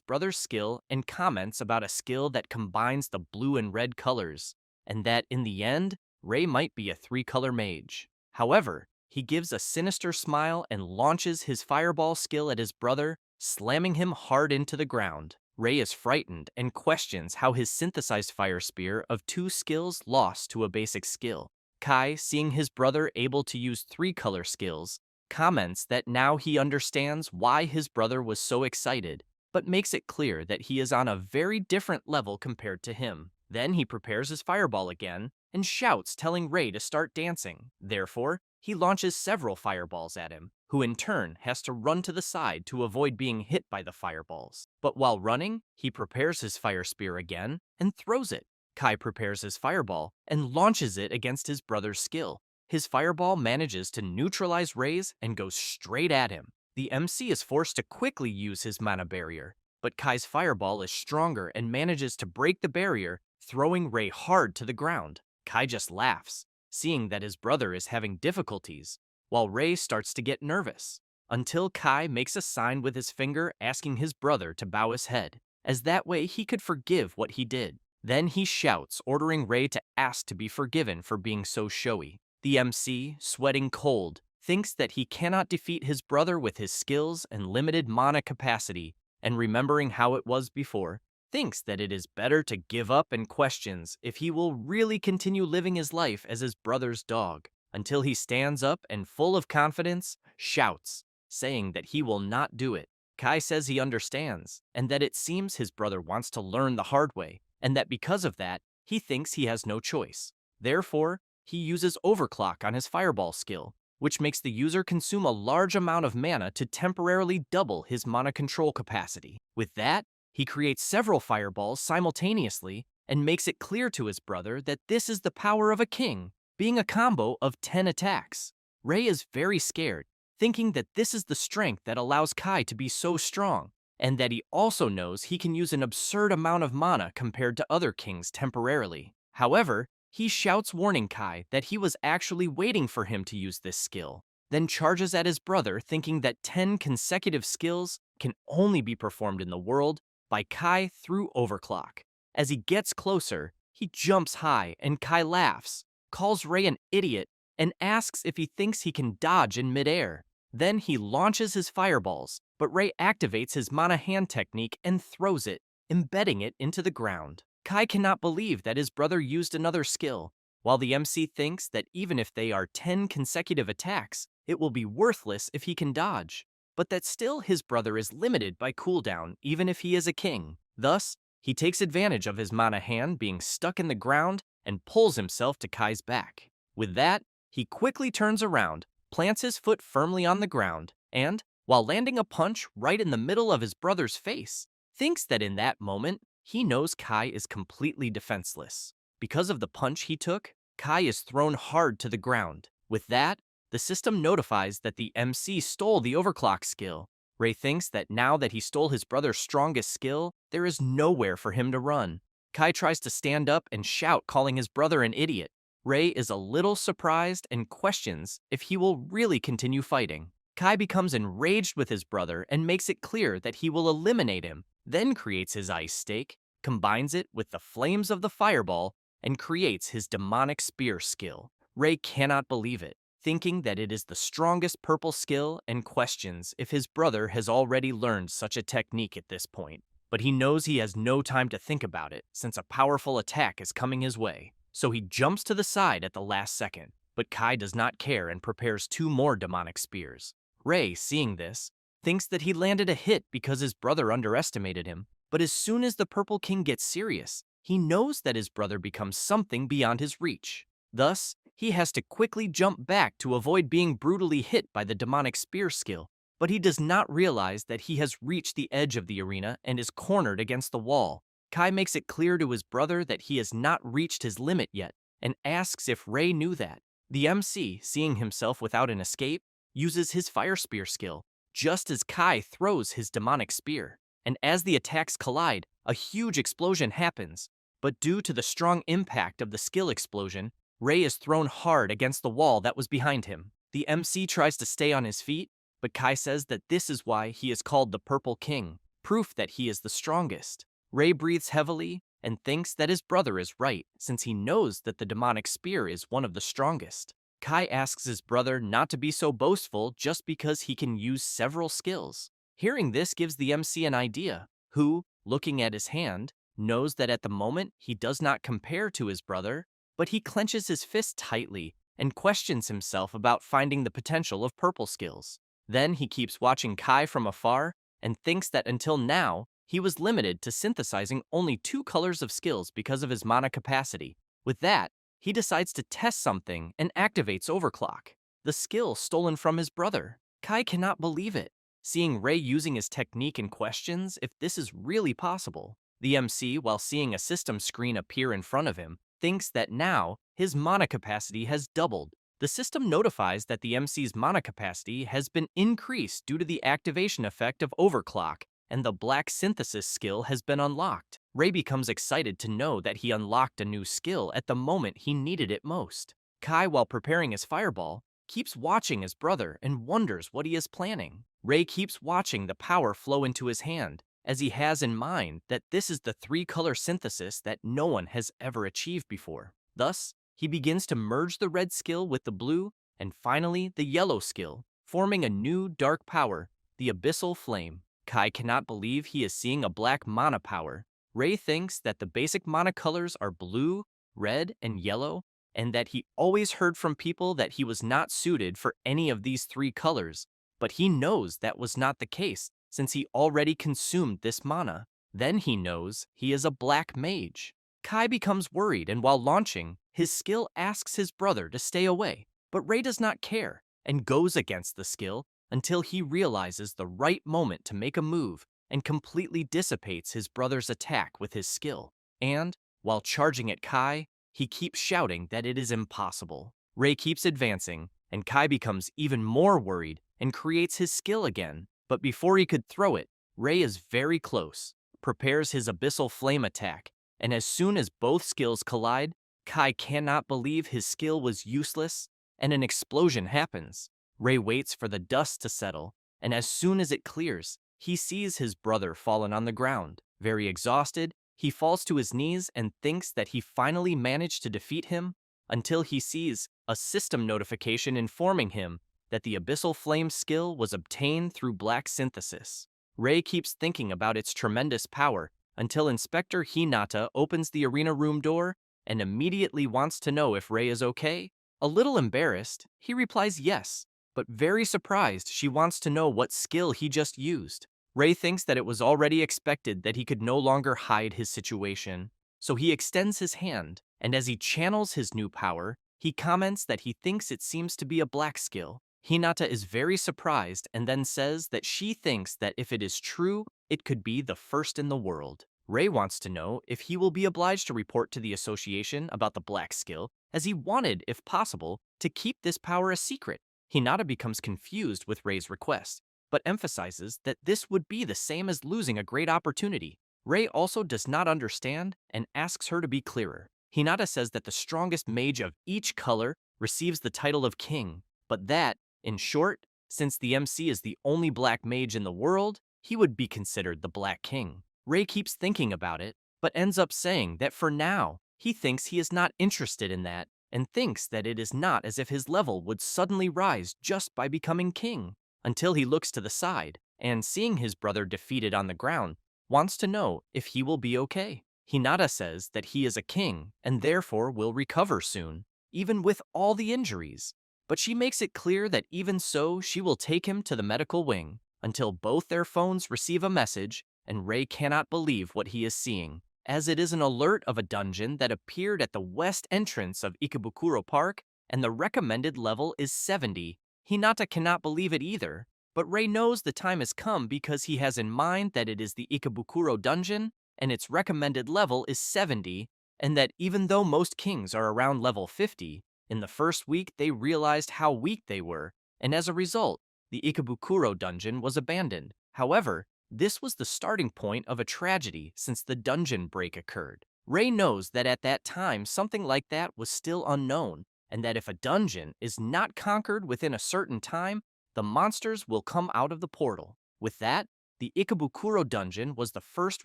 brother's skill and comments about a skill that combines the blue and red colors, and that in the end, Ray might be a three-color mage. However, he gives a sinister smile and launches his fireball skill at his brother, slamming him hard into the ground. Ray is frightened and questions how his synthesized fire spear of two skills lost to a basic skill. Kai, seeing his brother able to use three-color skills, comments that now he understands why his brother was so excited, but makes it clear that he is on a very different level compared to him. Then he prepares his fireball again and shouts, telling Ray to start dancing. Therefore, he launches several fireballs at him, who in turn has to run to the side to avoid being hit by the fireballs. But while running, he prepares his fire spear again and throws it. Kai prepares his fireball and launches it against his brother's skill. His fireball manages to neutralize Ray's and goes straight at him. The MC is forced to quickly use his mana barrier, but Kai's fireball is stronger and manages to break the barrier, throwing Ray hard to the ground. Kai just laughs, seeing that his brother is having difficulties, while Ray starts to get nervous, until Kai makes a sign with his finger asking his brother to bow his head, as that way he could forgive what he did. Then he shouts, ordering Ray to ask to be forgiven for being so showy. The MC, sweating cold, thinks that he cannot defeat his brother with his skills and limited mana capacity, and remembering how it was before, thinks that it is better to give up and questions if he will really continue living his life as his brother's dog, until he stands up and, full of confidence, shouts, saying that he will not do it. Kai says he understands, and that it seems his brother wants to learn the hard way, and that because of that, he thinks he has no choice. Therefore, he uses Overclock on his fireball skill, which makes the user consume a large amount of mana to temporarily double his mana control capacity. With that, he creates several fireballs simultaneously and makes it clear to his brother that this is the power of a king, being a combo of 10 attacks. Ray is very scared, thinking that this is the strength that allows Kai to be so strong, and that he also knows he can use an absurd amount of mana compared to other kings temporarily. However, he shouts, warning Kai that he was actually waiting for him to use this skill, then charges at his brother, thinking that 10 consecutive skills can only be performed in the world by Kai through Overclock. As he gets closer, he jumps high and Kai laughs, calls Ray an idiot, and asks if he thinks he can dodge in midair. Then he launches his fireballs, but Ray activates his mana hand technique and throws it, embedding it into the ground. Kai cannot believe that his brother used another skill, while the MC thinks that even if they are 10 consecutive attacks, it will be worthless if he can dodge, but that still his brother is limited by cooldown even if he is a king. Thus, he takes advantage of his mana hand being stuck in the ground and pulls himself to Kai's back. With that, he quickly turns around, plants his foot firmly on the ground, and, while landing a punch right in the middle of his brother's face, thinks that in that moment, he knows Kai is completely defenseless. Because of the punch he took, Kai is thrown hard to the ground. With that, the system notifies that the MC stole the Overclock skill. Ray thinks that now that he stole his brother's strongest skill, there is nowhere for him to run. Kai tries to stand up and shout, calling his brother an idiot. Ray is a little surprised and questions if he will really continue fighting. Kai becomes enraged with his brother and makes it clear that he will eliminate him, then creates his ice stake, combines it with the flames of the fireball, and creates his demonic spear skill. Ray cannot believe it, thinking that it is the strongest purple skill, and questions if his brother has already learned such a technique at this point. But he knows he has no time to think about it, since a powerful attack is coming his way. So he jumps to the side at the last second, but Kai does not care and prepares 2 more demonic spears. Ray, seeing this, thinks that he landed a hit because his brother underestimated him, but as soon as the Purple King gets serious, he knows that his brother becomes something beyond his reach. Thus, he has to quickly jump back to avoid being brutally hit by the demonic spear skill, but he does not realize that he has reached the edge of the arena and is cornered against the wall. Kai makes it clear to his brother that he has not reached his limit yet, and asks if Ray knew that. The MC, seeing himself without an escape, uses his fire spear skill, just as Kai throws his demonic spear. And as the attacks collide, a huge explosion happens, but due to the strong impact of the skill explosion, Ray is thrown hard against the wall that was behind him. The MC tries to stay on his feet, but Kai says that this is why he is called the Purple King, proof that he is the strongest. Ray breathes heavily and thinks that his brother is right, since he knows that the demonic spear is one of the strongest. Kai asks his brother not to be so boastful just because he can use several skills. Hearing this gives the MC an idea, who, looking at his hand, knows that at the moment he does not compare to his brother, but he clenches his fist tightly and questions himself about finding the potential of purple skills. Then he keeps watching Kai from afar and thinks that until now, he was limited to synthesizing only 2 colors of skills because of his mana capacity. With that, he decides to test something and activates Overclock, the skill stolen from his brother. Kai cannot believe it, seeing Ray using his technique and questions if this is really possible. The MC, while seeing a system screen appear in front of him, thinks that now his mana capacity has doubled. The system notifies that the MC's mana capacity has been increased due to the activation effect of Overclock, and the black synthesis skill has been unlocked. Ray becomes excited to know that he unlocked a new skill at the moment he needed it most. Kai, while preparing his fireball, keeps watching his brother and wonders what he is planning. Ray keeps watching the power flow into his hand, as he has in mind that this is the 3-color synthesis that no one has ever achieved before. Thus, he begins to merge the red skill with the blue, and finally the yellow skill, forming a new dark power, the Abyssal Flame. Kai cannot believe he is seeing a black mana power. Ray thinks that the basic mana colors are blue, red, and yellow, and that he always heard from people that he was not suited for any of these 3 colors, but he knows that was not the case since he already consumed this mana. Then he knows he is a black mage. Kai becomes worried, and while launching, his skill asks his brother to stay away, but Ray does not care and goes against the skill until he realizes the right moment to make a move and completely dissipates his brother's attack with his skill. And, while charging at Kai, he keeps shouting that it is impossible. Ray keeps advancing, and Kai becomes even more worried and creates his skill again. But before he could throw it, Ray is very close, prepares his Abyssal Flame attack, and as soon as both skills collide, Kai cannot believe his skill was useless, and an explosion happens. Ray waits for the dust to settle, and as soon as it clears, he sees his brother fallen on the ground. Very exhausted, he falls to his knees and thinks that he finally managed to defeat him, until he sees a system notification informing him that the Abyssal Flame skill was obtained through black synthesis. Ray keeps thinking about its tremendous power until Inspector Hinata opens the arena room door and immediately wants to know if Ray is okay. A little embarrassed, he replies yes, but very surprised she wants to know what skill he just used. Ray thinks that it was already expected that he could no longer hide his situation, so he extends his hand, and as he channels his new power, he comments that he thinks it seems to be a black skill. Hinata is very surprised and then says that she thinks that if it is true, it could be the first in the world. Ray wants to know if he will be obliged to report to the association about the black skill, as he wanted, if possible, to keep this power a secret. Hinata becomes confused with Ray's request, but emphasizes that this would be the same as losing a great opportunity. Ray also does not understand and asks her to be clearer. Hinata says that the strongest mage of each color receives the title of king, but that, in short, since the MC is the only black mage in the world, he would be considered the Black King. Ray keeps thinking about it, but ends up saying that for now, he thinks he is not interested in that, and thinks that it is not as if his level would suddenly rise just by becoming king, until he looks to the side, and seeing his brother defeated on the ground, wants to know if he will be okay. Hinata says that he is a king, and therefore will recover soon, even with all the injuries. But she makes it clear that even so, she will take him to the medical wing, until both their phones receive a message, and Ray cannot believe what he is seeing, as it is an alert of a dungeon that appeared at the west entrance of Ikebukuro Park, and the recommended level is 70. Hinata cannot believe it either, but Ray knows the time has come because he has in mind that it is the Ikebukuro dungeon, and its recommended level is 70, and that even though most kings are around level 50, in the first week they realized how weak they were, and as a result, the Ikebukuro dungeon was abandoned. However, this was the starting point of a tragedy since the dungeon break occurred. Rei knows that at that time something like that was still unknown, and that if a dungeon is not conquered within a certain time, the monsters will come out of the portal. With that, the Ikebukuro dungeon was the first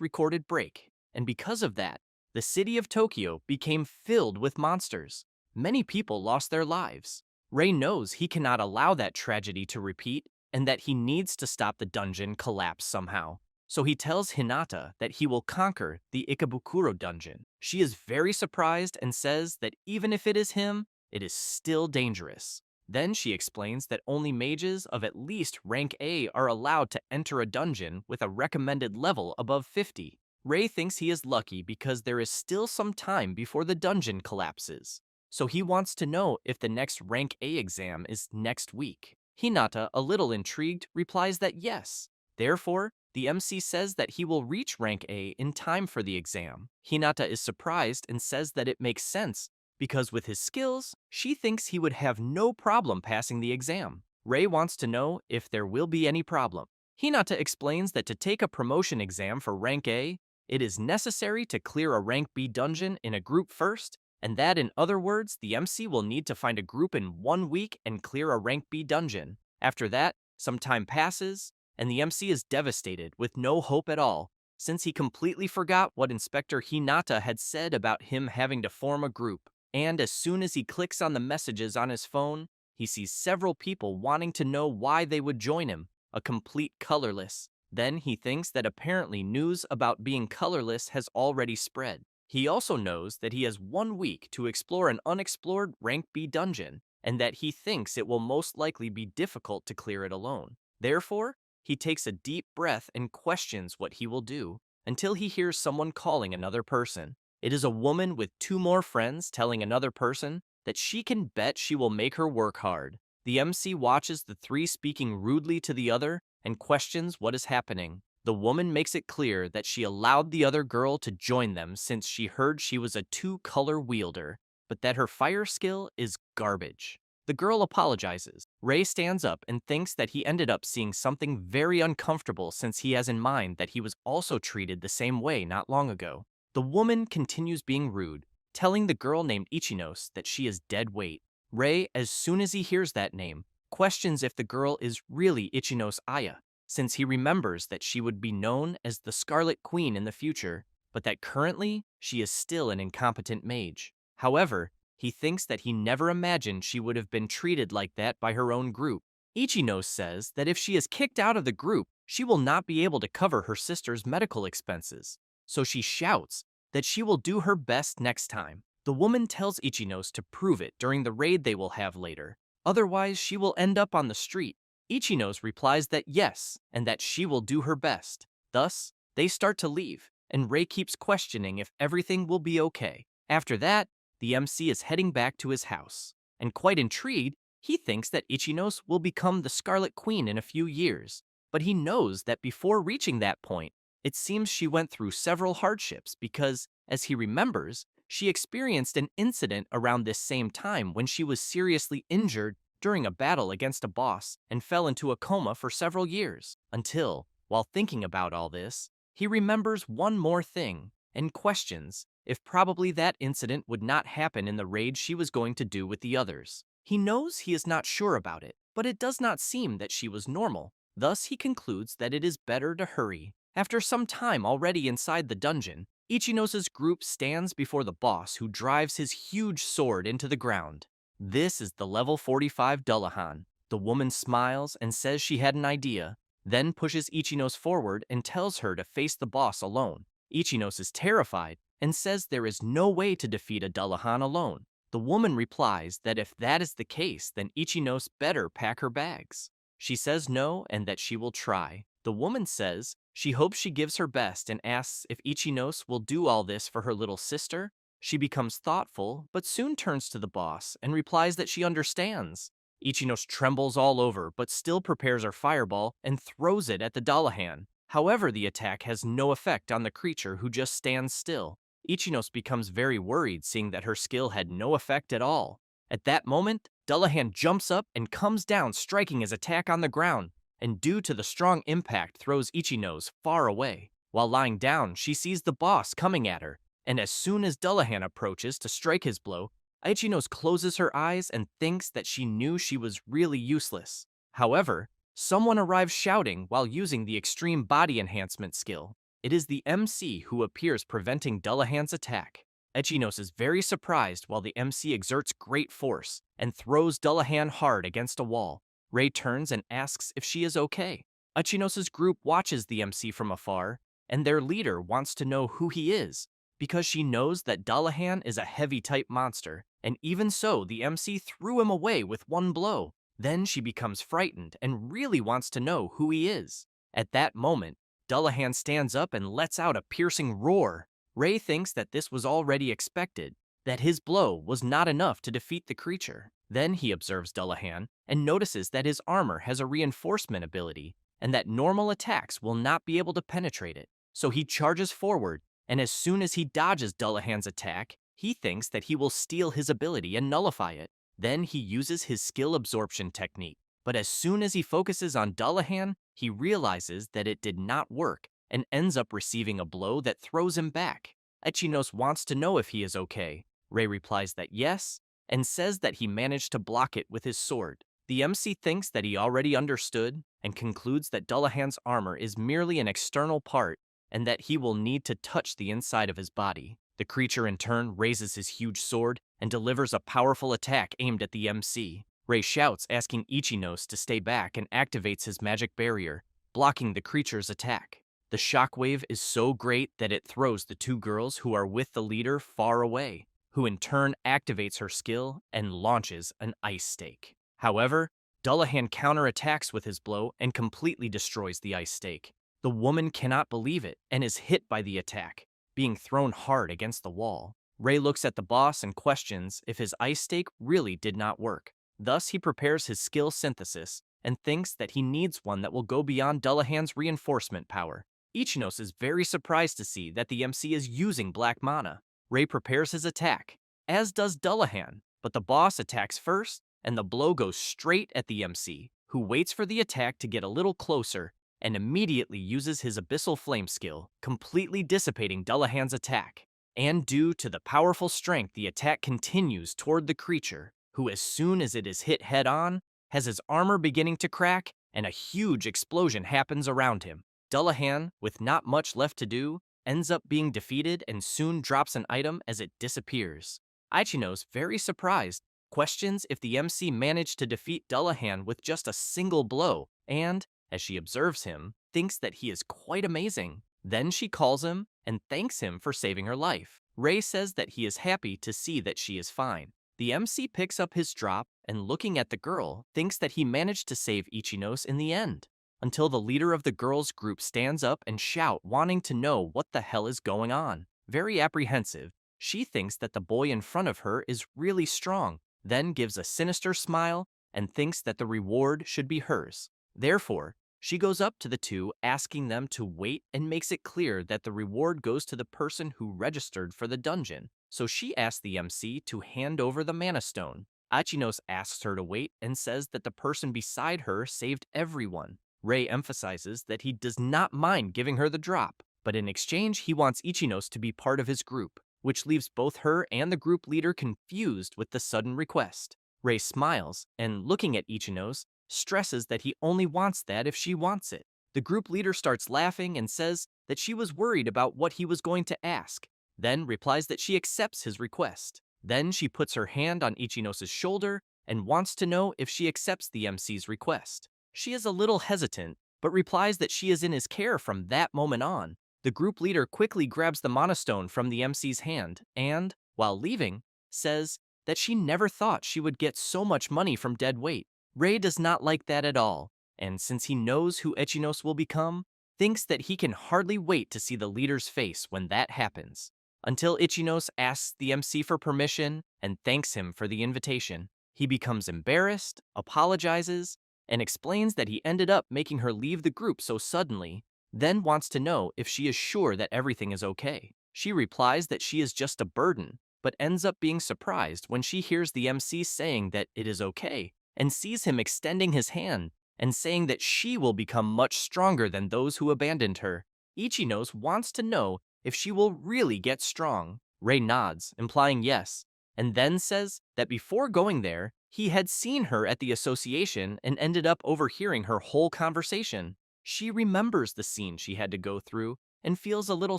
recorded break, and because of that, the city of Tokyo became filled with monsters. Many people lost their lives. Rei knows he cannot allow that tragedy to repeat, and that he needs to stop the dungeon collapse somehow. So he tells Hinata that he will conquer the Ikebukuro dungeon. She is very surprised and says that even if it is him, it is still dangerous. Then she explains that only mages of at least rank A are allowed to enter a dungeon with a recommended level above 50. Rei thinks he is lucky because there is still some time before the dungeon collapses. So he wants to know if the next rank A exam is next week. Hinata, a little intrigued, replies that yes. Therefore, the MC says that he will reach rank A in time for the exam. Hinata is surprised and says that it makes sense because with his skills, she thinks he would have no problem passing the exam. Rei wants to know if there will be any problem. Hinata explains that to take a promotion exam for rank A, it is necessary to clear a rank B dungeon in a group first, and that in other words, the MC will need to find a group in 1 week and clear a rank B dungeon. After that, some time passes, and the MC is devastated with no hope at all, since he completely forgot what Inspector Hinata had said about him having to form a group. And as soon as he clicks on the messages on his phone, he sees several people wanting to know why they would join him, a complete colorless. Then he thinks that apparently news about being colorless has already spread. He also knows that he has 1 week to explore an unexplored rank B dungeon, and that he thinks it will most likely be difficult to clear it alone. Therefore, he takes a deep breath and questions what he will do, until he hears someone calling another person. It is a woman with 2 more friends telling another person that she can bet she will make her work hard. The MC watches the 3 speaking rudely to the other and questions what is happening. The woman makes it clear that she allowed the other girl to join them since she heard she was a 2-color wielder, but that her fire skill is garbage. The girl apologizes. Rei stands up and thinks that he ended up seeing something very uncomfortable since he has in mind that he was also treated the same way not long ago. The woman continues being rude, telling the girl named Ichinos that she is dead weight. Rei, as soon as he hears that name, questions if the girl is really Ichinos Aya, since he remembers that she would be known as the Scarlet Queen in the future, but that currently she is still an incompetent mage. However, he thinks that he never imagined she would have been treated like that by her own group. Ichinos says that if she is kicked out of the group, she will not be able to cover her sister's medical expenses. So she shouts that she will do her best next time. The woman tells Ichinos to prove it during the raid they will have later. Otherwise, she will end up on the street. Ichinos replies that yes, and that she will do her best. Thus, they start to leave, and Rei keeps questioning if everything will be okay. After that, the MC is heading back to his house, and quite intrigued, he thinks that Ichinos will become the Scarlet Queen in a few years. But he knows that before reaching that point, it seems she went through several hardships because, as he remembers, she experienced an incident around this same time when she was seriously injured during a battle against a boss and fell into a coma for several years, until, while thinking about all this, he remembers one more thing and questions if probably that incident would not happen in the raid she was going to do with the others. He knows he is not sure about it, but it does not seem that she was normal. Thus, he concludes that it is better to hurry. After some time already inside the dungeon, Ichinos' group stands before the boss who drives his huge sword into the ground. This is the level 45 Dullahan. The woman smiles and says she had an idea, then pushes Ichinos forward and tells her to face the boss alone. Ichinos is terrified and says there is no way to defeat a Dullahan alone. The woman replies that if that is the case, then Ichinos better pack her bags. She says no and that she will try. The woman says she hopes she gives her best and asks if Ichinos will do all this for her little sister. She becomes thoughtful, but soon turns to the boss and replies that she understands. Ichinos trembles all over, but still prepares her fireball and throws it at the Dullahan. However, the attack has no effect on the creature who just stands still. Ichinos becomes very worried seeing that her skill had no effect at all. At that moment, Dullahan jumps up and comes down, striking his attack on the ground, and due to the strong impact throws Ichinos far away. While lying down, she sees the boss coming at her, and as soon as Dullahan approaches to strike his blow, Ichinos closes her eyes and thinks that she knew she was really useless. However, someone arrives shouting while using the extreme body enhancement skill. It is the MC who appears preventing Dullahan's attack. Ichinos is very surprised while the MC exerts great force and throws Dullahan hard against a wall. Rei turns and asks if she is okay. Ichinos' group watches the MC from afar, and their leader wants to know who he is, because she knows that Dullahan is a heavy-type monster, and even so, the MC threw him away with one blow. Then she becomes frightened and really wants to know who he is. At that moment, Dullahan stands up and lets out a piercing roar. Rei thinks that this was already expected, that his blow was not enough to defeat the creature. Then he observes Dullahan and notices that his armor has a reinforcement ability, and that normal attacks will not be able to penetrate it. So he charges forward, and as soon as he dodges Dullahan's attack, he thinks that he will steal his ability and nullify it. Then he uses his skill absorption technique, but as soon as he focuses on Dullahan, he realizes that it did not work and ends up receiving a blow that throws him back. Ichinos wants to know if he is okay. Rei replies that yes, and says that he managed to block it with his sword. The MC thinks that he already understood and concludes that Dullahan's armor is merely an external part and that he will need to touch the inside of his body. The creature in turn raises his huge sword and delivers a powerful attack aimed at the MC. Rei shouts, asking Ichinos to stay back, and activates his magic barrier, blocking the creature's attack. The shockwave is so great that it throws the two girls who are with the leader far away, who in turn activates her skill and launches an ice stake. However, Dullahan counterattacks with his blow and completely destroys the ice stake. The woman cannot believe it and is hit by the attack, being thrown hard against the wall. Rei looks at the boss and questions if his ice stake really did not work. Thus, he prepares his skill synthesis and thinks that he needs one that will go beyond Dullahan's reinforcement power. Ichinos is very surprised to see that the MC is using black mana. Rei prepares his attack, as does Dullahan, but the boss attacks first, and the blow goes straight at the MC, who waits for the attack to get a little closer and immediately uses his Abyssal Flame skill, completely dissipating Dullahan's attack. And due to the powerful strength, the attack continues toward the creature, who as soon as it is hit head-on, has his armor beginning to crack, and a huge explosion happens around him. Dullahan, with not much left to do, ends up being defeated and soon drops an item as it disappears. Ichinos, very surprised, questions if the MC managed to defeat Dullahan with just a single blow, and, as she observes him, thinks that he is quite amazing. Then she calls him and thanks him for saving her life. Rei says that he is happy to see that she is fine. The MC picks up his drop and, looking at the girl, thinks that he managed to save Ichinos in the end, until the leader of the girls' group stands up and shouts, wanting to know what the hell is going on. Very apprehensive, she thinks that the boy in front of her is really strong, then gives a sinister smile and thinks that the reward should be hers. Therefore, she goes up to the two, asking them to wait, and makes it clear that the reward goes to the person who registered for the dungeon. So she asks the MC to hand over the mana stone. Ichinos asks her to wait and says that the person beside her saved everyone. Rei emphasizes that he does not mind giving her the drop, but in exchange he wants Ichinos to be part of his group, which leaves both her and the group leader confused with the sudden request. Rei smiles and, looking at Ichinos, stresses that he only wants that if she wants it. The group leader starts laughing and says that she was worried about what he was going to ask, then replies that she accepts his request. Then she puts her hand on Ichinos' shoulder and wants to know if she accepts the MC's request. She is a little hesitant, but replies that she is in his care from that moment on. The group leader quickly grabs the mana stone from the MC's hand and, while leaving, says that she never thought she would get so much money from dead weight. Rei does not like that at all, and since he knows who Ichinos will become, thinks that he can hardly wait to see the leader's face when that happens. Until Ichinos asks the MC for permission and thanks him for the invitation. He becomes embarrassed, apologizes, and explains that he ended up making her leave the group so suddenly, then wants to know if she is sure that everything is okay. She replies that she is just a burden, but ends up being surprised when she hears the MC saying that it is okay, and sees him extending his hand and saying that she will become much stronger than those who abandoned her. Ichinos wants to know if she will really get strong. Ray nods, implying yes, and then says that before going there, he had seen her at the association and ended up overhearing her whole conversation. She remembers the scene she had to go through and feels a little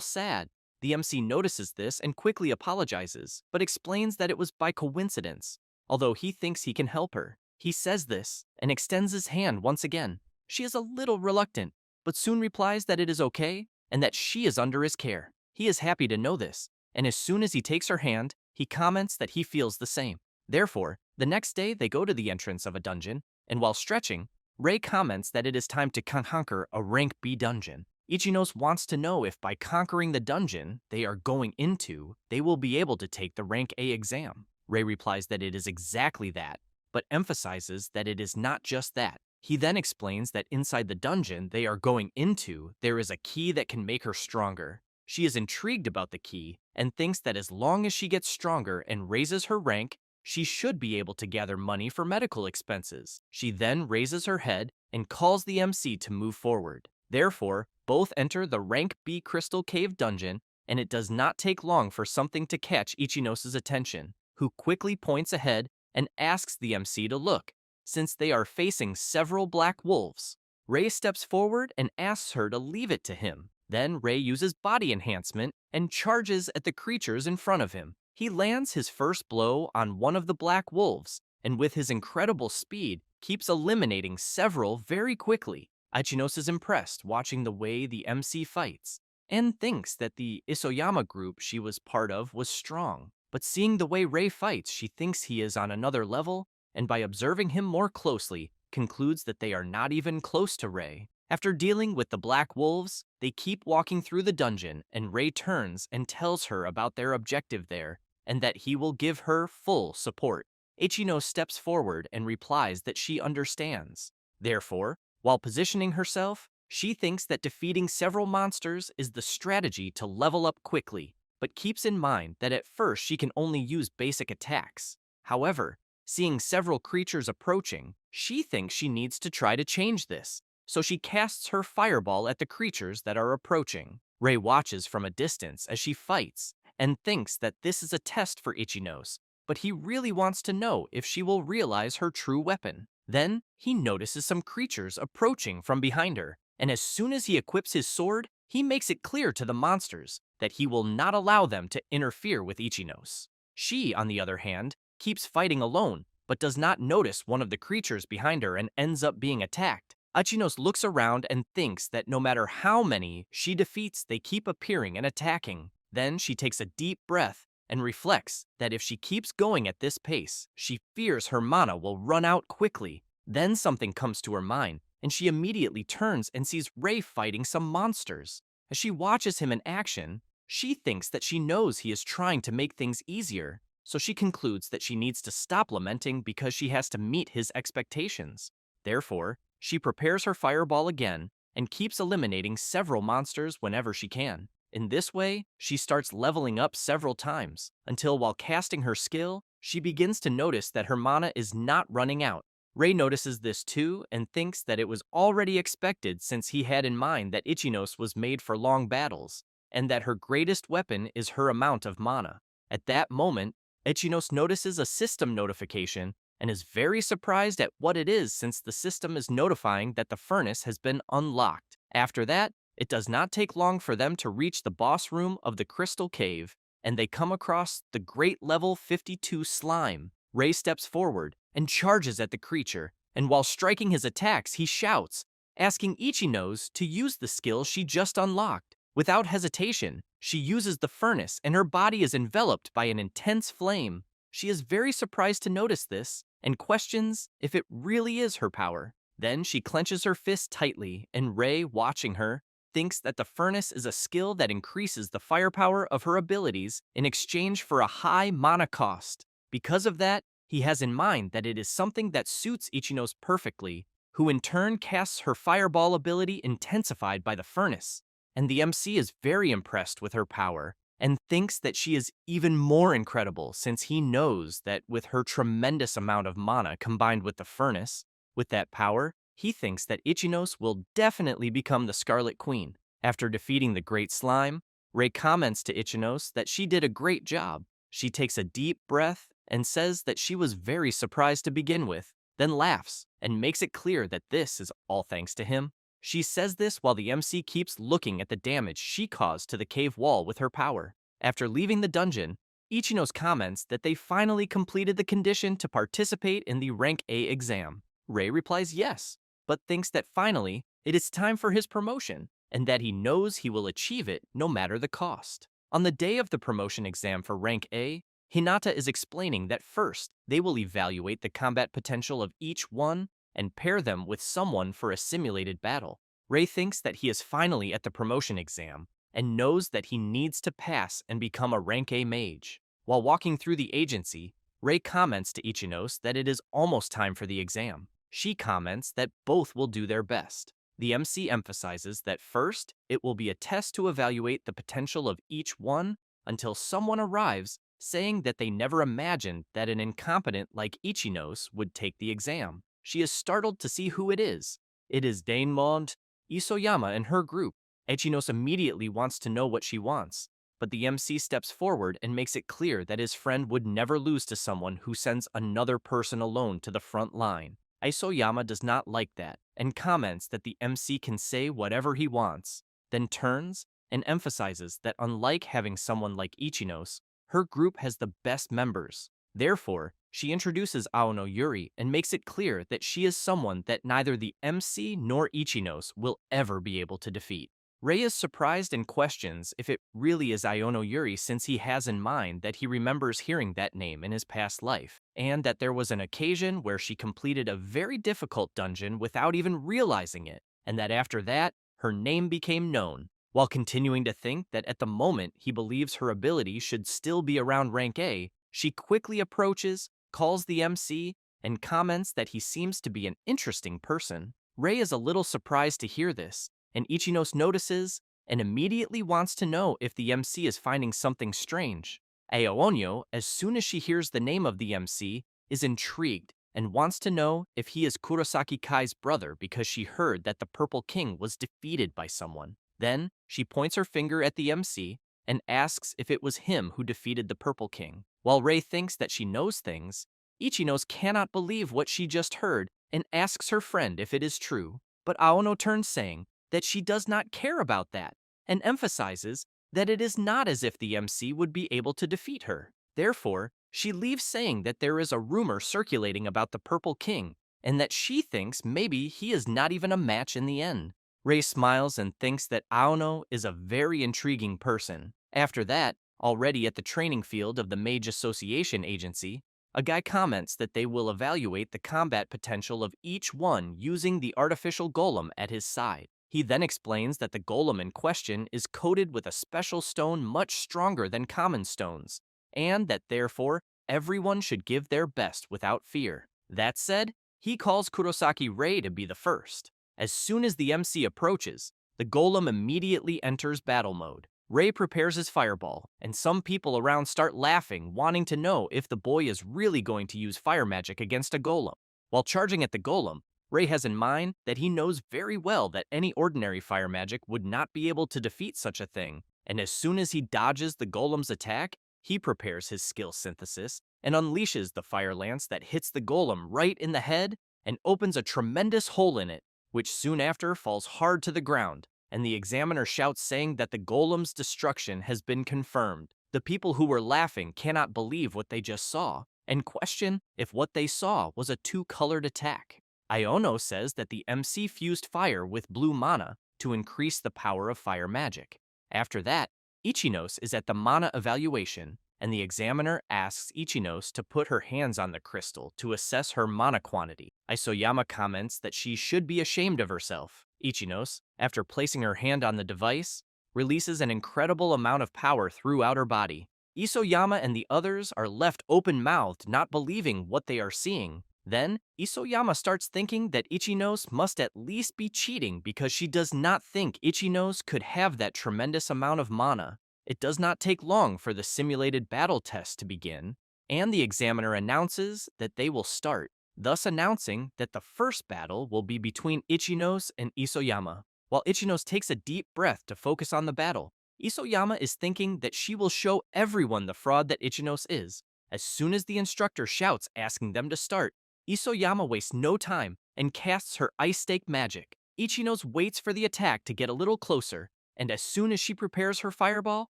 sad. The MC notices this and quickly apologizes, but explains that it was by coincidence, although he thinks he can help her. He says this and extends his hand once again. She is a little reluctant, but soon replies that it is okay and that she is under his care. He is happy to know this, and as soon as he takes her hand, he comments that he feels the same. Therefore, the next day they go to the entrance of a dungeon, and while stretching, Ray comments that it is time to conquer a rank B dungeon. Ichinos wants to know if by conquering the dungeon they are going into, they will be able to take the rank A exam. Ray replies that it is exactly that, but emphasizes that it is not just that. He then explains that inside the dungeon they are going into, there is a key that can make her stronger. She is intrigued about the key and thinks that as long as she gets stronger and raises her rank, she should be able to gather money for medical expenses. She then raises her head and calls the MC to move forward. Therefore, both enter the rank B Crystal Cave dungeon, and it does not take long for something to catch Ichinos' attention, who quickly points ahead and asks the MC to look, since they are facing several black wolves. Ray steps forward and asks her to leave it to him. Then Ray uses body enhancement and charges at the creatures in front of him. He lands his first blow on one of the black wolves, and with his incredible speed, keeps eliminating several very quickly. Ichinos is impressed watching the way the MC fights, and thinks that the Isoyama group she was part of was strong. But seeing the way Ray fights, she thinks he is on another level, and by observing him more closely, concludes that they are not even close to Ray. After dealing with the black wolves, they keep walking through the dungeon, and Ray turns and tells her about their objective there, and that he will give her full support. Ichino steps forward and replies that she understands. Therefore, while positioning herself, she thinks that defeating several monsters is the strategy to level up quickly, but keeps in mind that at first she can only use basic attacks. However, seeing several creatures approaching, she thinks she needs to try to change this, so she casts her fireball at the creatures that are approaching. Ray watches from a distance as she fights, and thinks that this is a test for Ichinos, but he really wants to know if she will realize her true weapon. Then, he notices some creatures approaching from behind her, and as soon as he equips his sword, he makes it clear to the monsters that he will not allow them to interfere with Ichinos. She, on the other hand, keeps fighting alone, but does not notice one of the creatures behind her and ends up being attacked. Ichinos looks around and thinks that no matter how many she defeats, they keep appearing and attacking. Then she takes a deep breath and reflects that if she keeps going at this pace, she fears her mana will run out quickly. Then something comes to her mind, and she immediately turns and sees Ray fighting some monsters. As she watches him in action, she thinks that she knows he is trying to make things easier, so she concludes that she needs to stop lamenting because she has to meet his expectations. Therefore, she prepares her fireball again and keeps eliminating several monsters whenever she can. In this way, she starts leveling up several times, until while casting her skill, she begins to notice that her mana is not running out. Ray notices this too and thinks that it was already expected since he had in mind that Ichinos was made for long battles, and that her greatest weapon is her amount of mana. At that moment, Ichinos notices a system notification and is very surprised at what it is since the system is notifying that the furnace has been unlocked. After that, it does not take long for them to reach the boss room of the Crystal Cave, and they come across the great level 52 slime. Ray steps forward and charges at the creature, and while striking his attacks, he shouts, asking Ichinos to use the skill she just unlocked. Without hesitation, she uses the furnace and her body is enveloped by an intense flame. She is very surprised to notice this and questions if it really is her power. Then she clenches her fist tightly, and Ray, watching her, thinks that the furnace is a skill that increases the firepower of her abilities in exchange for a high mana cost. Because of that, he has in mind that it is something that suits Ichinos perfectly, who in turn casts her fireball ability intensified by the furnace. And the MC is very impressed with her power and thinks that she is even more incredible since he knows that with her tremendous amount of mana combined with the furnace, with that power, he thinks that Ichinos will definitely become the Scarlet Queen. After defeating the Great Slime, Rei comments to Ichinos that she did a great job. She takes a deep breath and says that she was very surprised to begin with, then laughs and makes it clear that this is all thanks to him. She says this while the MC keeps looking at the damage she caused to the cave wall with her power. After leaving the dungeon, Ichinos comments that they finally completed the condition to participate in the Rank A exam. Rei replies yes, but thinks that finally it is time for his promotion, and that he knows he will achieve it no matter the cost. On the day of the promotion exam for Rank A, Hinata is explaining that first, they will evaluate the combat potential of each one and pair them with someone for a simulated battle. Rei thinks that he is finally at the promotion exam and knows that he needs to pass and become a Rank A mage. While walking through the agency, Rei comments to Ichinos that it is almost time for the exam. She comments that both will do their best. The MC emphasizes that first, it will be a test to evaluate the potential of each one until someone arrives saying that they never imagined that an incompetent like Ichinos would take the exam. She is startled to see who it is. It is Dainmond Isoyama and her group. Ichinos immediately wants to know what she wants, but the MC steps forward and makes it clear that his friend would never lose to someone who sends another person alone to the front line. Isoyama does not like that and comments that the MC can say whatever he wants, then turns and emphasizes that unlike having someone like Ichinos, her group has the best members. Therefore, she introduces Aono Yuri and makes it clear that she is someone that neither the MC nor Ichinos will ever be able to defeat. Rei is surprised and questions if it really is Aono Yuri since he has in mind that he remembers hearing that name in his past life, and that there was an occasion where she completed a very difficult dungeon without even realizing it, and that after that, her name became known. While continuing to think that at the moment he believes her ability should still be around Rank A, she quickly approaches, calls the MC, and comments that he seems to be an interesting person. Rei is a little surprised to hear this, and Ichinos notices and immediately wants to know if the MC is finding something strange. Aoonyo, as soon as she hears the name of the MC, is intrigued and wants to know if he is Kurosaki Kai's brother because she heard that the Purple King was defeated by someone. Then, she points her finger at the MC and asks if it was him who defeated the Purple King. While Rei thinks that she knows things, Ichinos cannot believe what she just heard and asks her friend if it is true. But Aono turns saying that she does not care about that and emphasizes that it is not as if the MC would be able to defeat her. Therefore, she leaves saying that there is a rumor circulating about the Purple King and that she thinks maybe he is not even a match in the end. Rei smiles and thinks that Aono is a very intriguing person. After that, already at the training field of the Mage Association Agency, a guy comments that they will evaluate the combat potential of each one using the artificial golem at his side. He then explains that the golem in question is coated with a special stone much stronger than common stones, and that therefore everyone should give their best without fear. That said, he calls Kurosaki Rei to be the first. As soon as the MC approaches, the golem immediately enters battle mode. Rei prepares his fireball, and some people around start laughing, wanting to know if the boy is really going to use fire magic against a golem. While charging at the golem, Rei has in mind that he knows very well that any ordinary fire magic would not be able to defeat such a thing, and as soon as he dodges the golem's attack, he prepares his skill synthesis and unleashes the fire lance that hits the golem right in the head and opens a tremendous hole in it, which soon after falls hard to the ground, and the examiner shouts saying that the golem's destruction has been confirmed. The people who were laughing cannot believe what they just saw, and question if what they saw was a two-colored attack. Iono says that the MC fused fire with blue mana to increase the power of fire magic. After that, Ichinos is at the mana evaluation, and the examiner asks Ichinos to put her hands on the crystal to assess her mana quantity. Isoyama comments that she should be ashamed of herself. Ichinos, after placing her hand on the device, releases an incredible amount of power throughout her body. Isoyama and the others are left open-mouthed, not believing what they are seeing. Then, Isoyama starts thinking that Ichinos must at least be cheating because she does not think Ichinos could have that tremendous amount of mana. It does not take long for the simulated battle test to begin, and the examiner announces that they will start, thus announcing that the first battle will be between Ichinos and Isoyama. While Ichinos takes a deep breath to focus on the battle, Isoyama is thinking that she will show everyone the fraud that Ichinos is. As soon as the instructor shouts asking them to start, Isoyama wastes no time and casts her ice stake magic. Ichinos waits for the attack to get a little closer, and as soon as she prepares her fireball,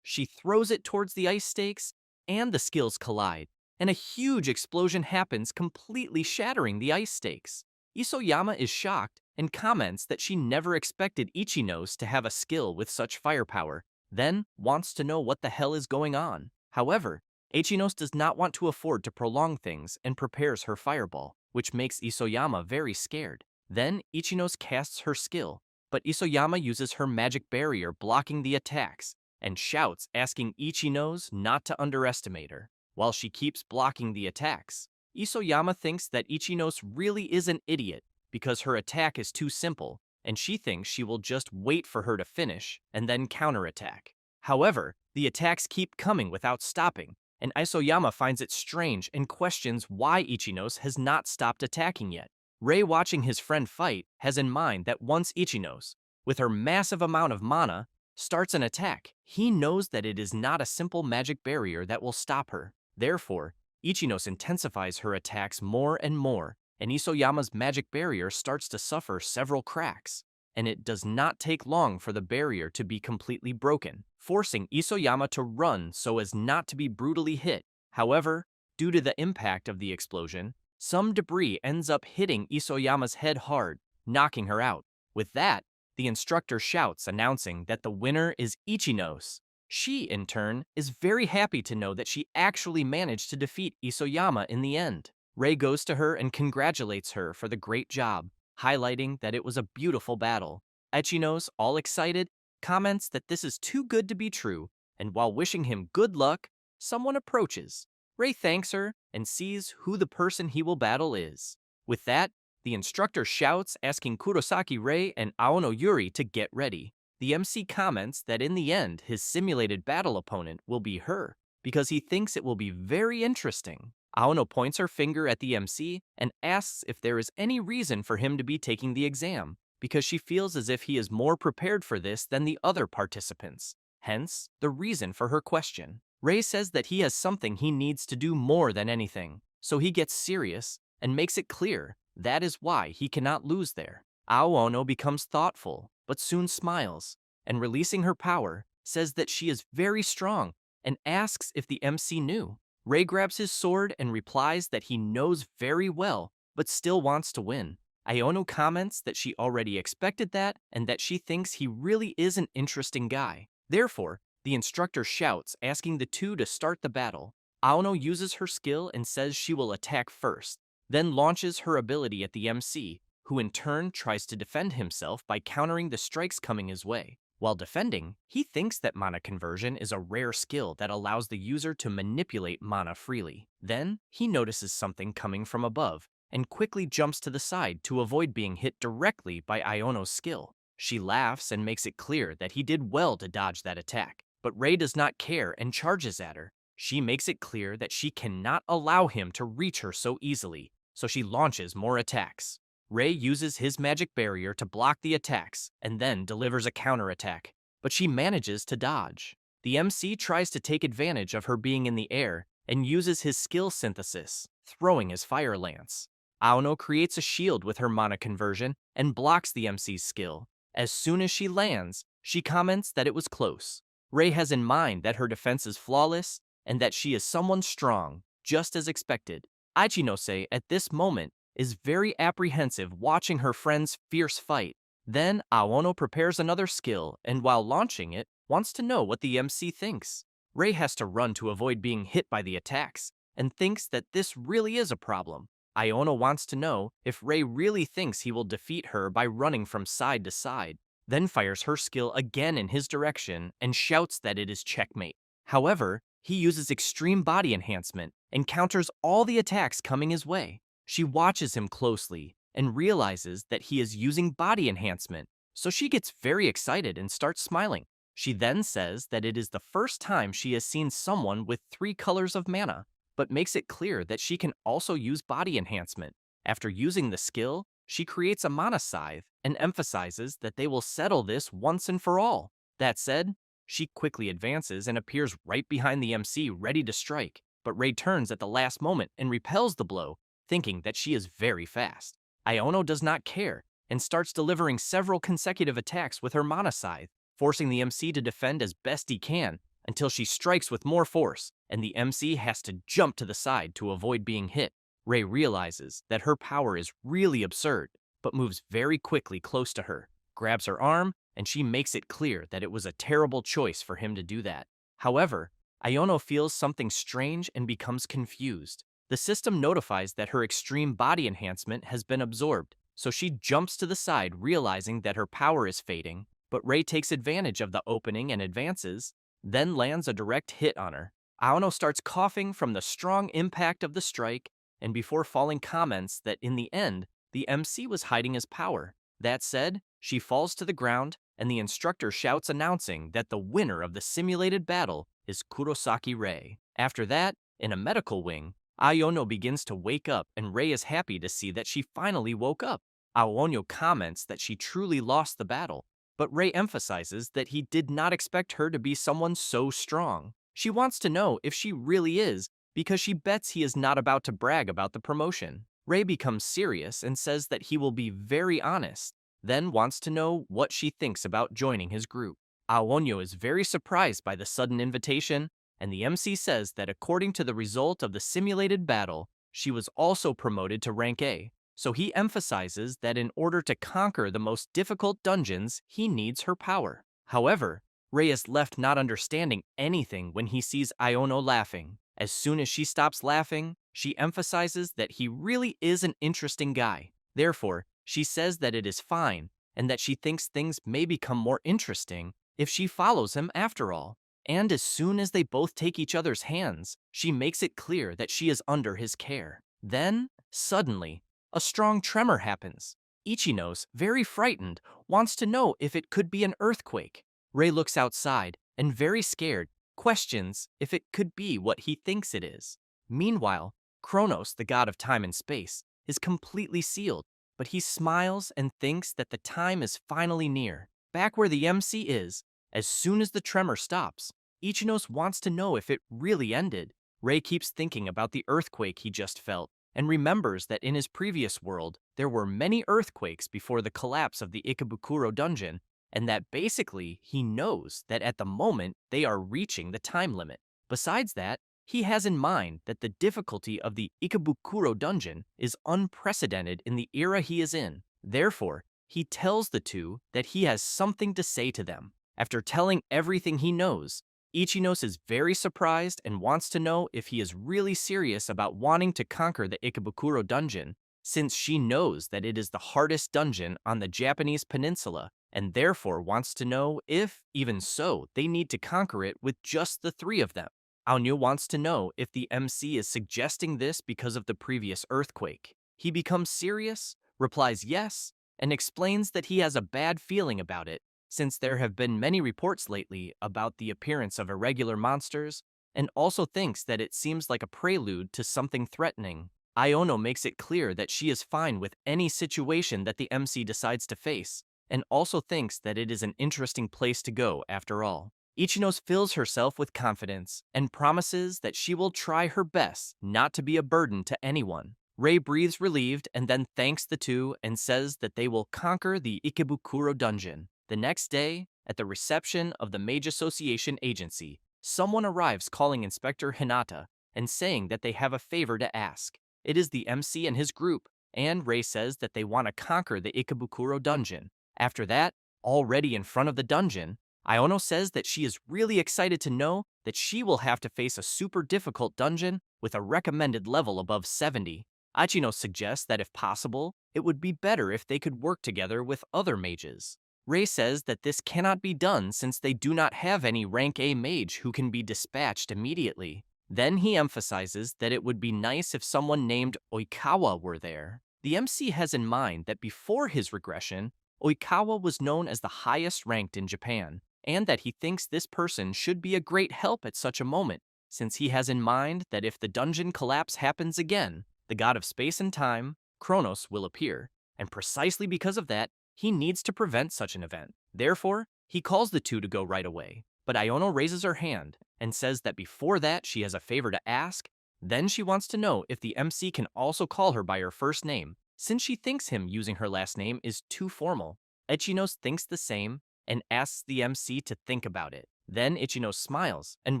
she throws it towards the ice stakes, and the skills collide, and a huge explosion happens, completely shattering the ice stakes. Isoyama is shocked and comments that she never expected Ichinos to have a skill with such firepower, then wants to know what the hell is going on. However, Ichinos does not want to afford to prolong things and prepares her fireball, which makes Isoyama very scared. Then Ichinos casts her skill, but Isoyama uses her magic barrier blocking the attacks and shouts asking Ichinos not to underestimate her. While she keeps blocking the attacks, Isoyama thinks that Ichinos really is an idiot because her attack is too simple, and she thinks she will just wait for her to finish and then counterattack. However, the attacks keep coming without stopping, and Isoyama finds it strange and questions why Ichinos has not stopped attacking yet. Rei, watching his friend fight, has in mind that once Ichinos, with her massive amount of mana, starts an attack, he knows that it is not a simple magic barrier that will stop her. Therefore, Ichinos intensifies her attacks more and more, and Isoyama's magic barrier starts to suffer several cracks, and it does not take long for the barrier to be completely broken, forcing Isoyama to run so as not to be brutally hit. However, due to the impact of the explosion, some debris ends up hitting Isoyama's head hard, knocking her out. With that, the instructor shouts, announcing that the winner is Ichinos. She, in turn, is very happy to know that she actually managed to defeat Isoyama in the end. Rei goes to her and congratulates her for the great job, highlighting that it was a beautiful battle. Ichinos, all excited, comments that this is too good to be true, and while wishing him good luck, someone approaches. Rei thanks her and sees who the person he will battle is. With that, the instructor shouts, asking Kurosaki Rei and Aono Yuri to get ready. The MC comments that in the end, his simulated battle opponent will be her, because he thinks it will be very interesting. Aono points her finger at the MC and asks if there is any reason for him to be taking the exam, because she feels as if he is more prepared for this than the other participants. Hence, the reason for her question. Rei says that he has something he needs to do more than anything, so he gets serious and makes it clear that is why he cannot lose there. Aono becomes thoughtful, but soon smiles, and releasing her power, says that she is very strong and asks if the MC knew. Rei grabs his sword and replies that he knows very well, but still wants to win. Aono comments that she already expected that and that she thinks he really is an interesting guy. Therefore, the instructor shouts, asking the two to start the battle. Aono uses her skill and says she will attack first, then launches her ability at the MC, who in turn tries to defend himself by countering the strikes coming his way. While defending, he thinks that mana conversion is a rare skill that allows the user to manipulate mana freely. Then, he notices something coming from above and quickly jumps to the side to avoid being hit directly by Aono's skill. She laughs and makes it clear that he did well to dodge that attack, but Rei does not care and charges at her. She makes it clear that she cannot allow him to reach her so easily, so she launches more attacks. Rei uses his magic barrier to block the attacks and then delivers a counterattack, but she manages to dodge. The MC tries to take advantage of her being in the air and uses his skill synthesis, throwing his fire lance. Aono creates a shield with her mana conversion and blocks the MC's skill. As soon as she lands, she comments that it was close. Rei has in mind that her defense is flawless and that she is someone strong, just as expected. Ichinose, at this moment, is very apprehensive watching her friend's fierce fight. Then Aono prepares another skill and while launching it, wants to know what the MC thinks. Rei has to run to avoid being hit by the attacks and thinks that this really is a problem. Aono wants to know if Rei really thinks he will defeat her by running from side to side, then fires her skill again in his direction and shouts that it is checkmate. However, he uses extreme body enhancement and counters all the attacks coming his way. She watches him closely and realizes that he is using body enhancement, so she gets very excited and starts smiling. She then says that it is the first time she has seen someone with 3 colors of mana, but makes it clear that she can also use body enhancement. After using the skill, she creates a mana scythe and emphasizes that they will settle this once and for all. That said, She quickly advances and appears right behind the MC, ready to strike, but Rei turns at the last moment and repels the blow, thinking that she is very fast. Iono does not care and starts delivering several consecutive attacks with her mana scythe, forcing the MC to defend as best he can until she strikes with more force, and the MC has to jump to the side to avoid being hit. Rei realizes that her power is really absurd, but moves very quickly close to her, grabs her arm, and she makes it clear that it was a terrible choice for him to do that. However, Iono feels something strange and becomes confused. The system notifies that her extreme body enhancement has been absorbed, so she jumps to the side, realizing that her power is fading, but Rei takes advantage of the opening and advances, then lands a direct hit on her. Iono starts coughing from the strong impact of the strike, and before falling comments that in the end, the MC was hiding his power. That said, she falls to the ground, and the instructor shouts announcing that the winner of the simulated battle is Kurosaki Rei. After that, in a medical wing, Iono begins to wake up, and Rei is happy to see that she finally woke up. Iono comments that she truly lost the battle, but Rei emphasizes that he did not expect her to be someone so strong. She wants to know if she really is, because she bets he is not about to brag about the promotion. Rei becomes serious and says that he will be very honest, then wants to know what she thinks about joining his group. Aonyo is very surprised by the sudden invitation, and the MC says that according to the result of the simulated battle, she was also promoted to rank A, so he emphasizes that in order to conquer the most difficult dungeons, he needs her power. However, Rei is left not understanding anything when he sees Iono laughing. As soon as she stops laughing, she emphasizes that he really is an interesting guy. Therefore, she says that it is fine, and that she thinks things may become more interesting if she follows him after all. And as soon as they both take each other's hands, she makes it clear that she is under his care. Then, suddenly, a strong tremor happens. Ichinos, very frightened, wants to know if it could be an earthquake. Rei looks outside, and very scared, questions if it could be what he thinks it is. Meanwhile, Kronos, the god of time and space, is completely sealed, but he smiles and thinks that the time is finally near. Back where the MC is, as soon as the tremor stops, Ichinos wants to know if it really ended. Rei keeps thinking about the earthquake he just felt, and remembers that in his previous world, there were many earthquakes before the collapse of the Ikebukuro dungeon, and that basically he knows that at the moment they are reaching the time limit. Besides that, he has in mind that the difficulty of the Ikebukuro dungeon is unprecedented in the era he is in. Therefore, he tells the two that he has something to say to them. After telling everything he knows, Ichinos is very surprised and wants to know if he is really serious about wanting to conquer the Ikebukuro dungeon, since she knows that it is the hardest dungeon on the Japanese peninsula, and therefore wants to know if, even so, they need to conquer it with just the three of them. Aonyo wants to know if the MC is suggesting this because of the previous earthquake. He becomes serious, replies yes, and explains that he has a bad feeling about it, since there have been many reports lately about the appearance of irregular monsters, and also thinks that it seems like a prelude to something threatening. Iono makes it clear that she is fine with any situation that the MC decides to face, and also thinks that it is an interesting place to go after all. Ichinos fills herself with confidence and promises that she will try her best not to be a burden to anyone. Rei breathes relieved and then thanks the two and says that they will conquer the Ikebukuro dungeon. The next day, at the reception of the Mage Association agency, someone arrives calling Inspector Hinata and saying that they have a favor to ask. It is the MC and his group, and Rei says that they want to conquer the Ikebukuro dungeon. After that, already in front of the dungeon, Iono says that she is really excited to know that she will have to face a super difficult dungeon with a recommended level above 70. Ichino suggests that if possible, it would be better if they could work together with other mages. Rei says that this cannot be done since they do not have any rank A mage who can be dispatched immediately. Then he emphasizes that it would be nice if someone named Oikawa were there. The MC has in mind that before his regression, Oikawa was known as the highest ranked in Japan, and that he thinks this person should be a great help at such a moment, since he has in mind that if the dungeon collapse happens again, the god of space and time, Kronos, will appear, and precisely because of that, he needs to prevent such an event. Therefore, he calls the two to go right away. But Iono raises her hand and says that before that she has a favor to ask. Then she wants to know if the MC can also call her by her first name, since she thinks him using her last name is too formal. Ichinos thinks the same and asks the MC to think about it. Then Ichino smiles and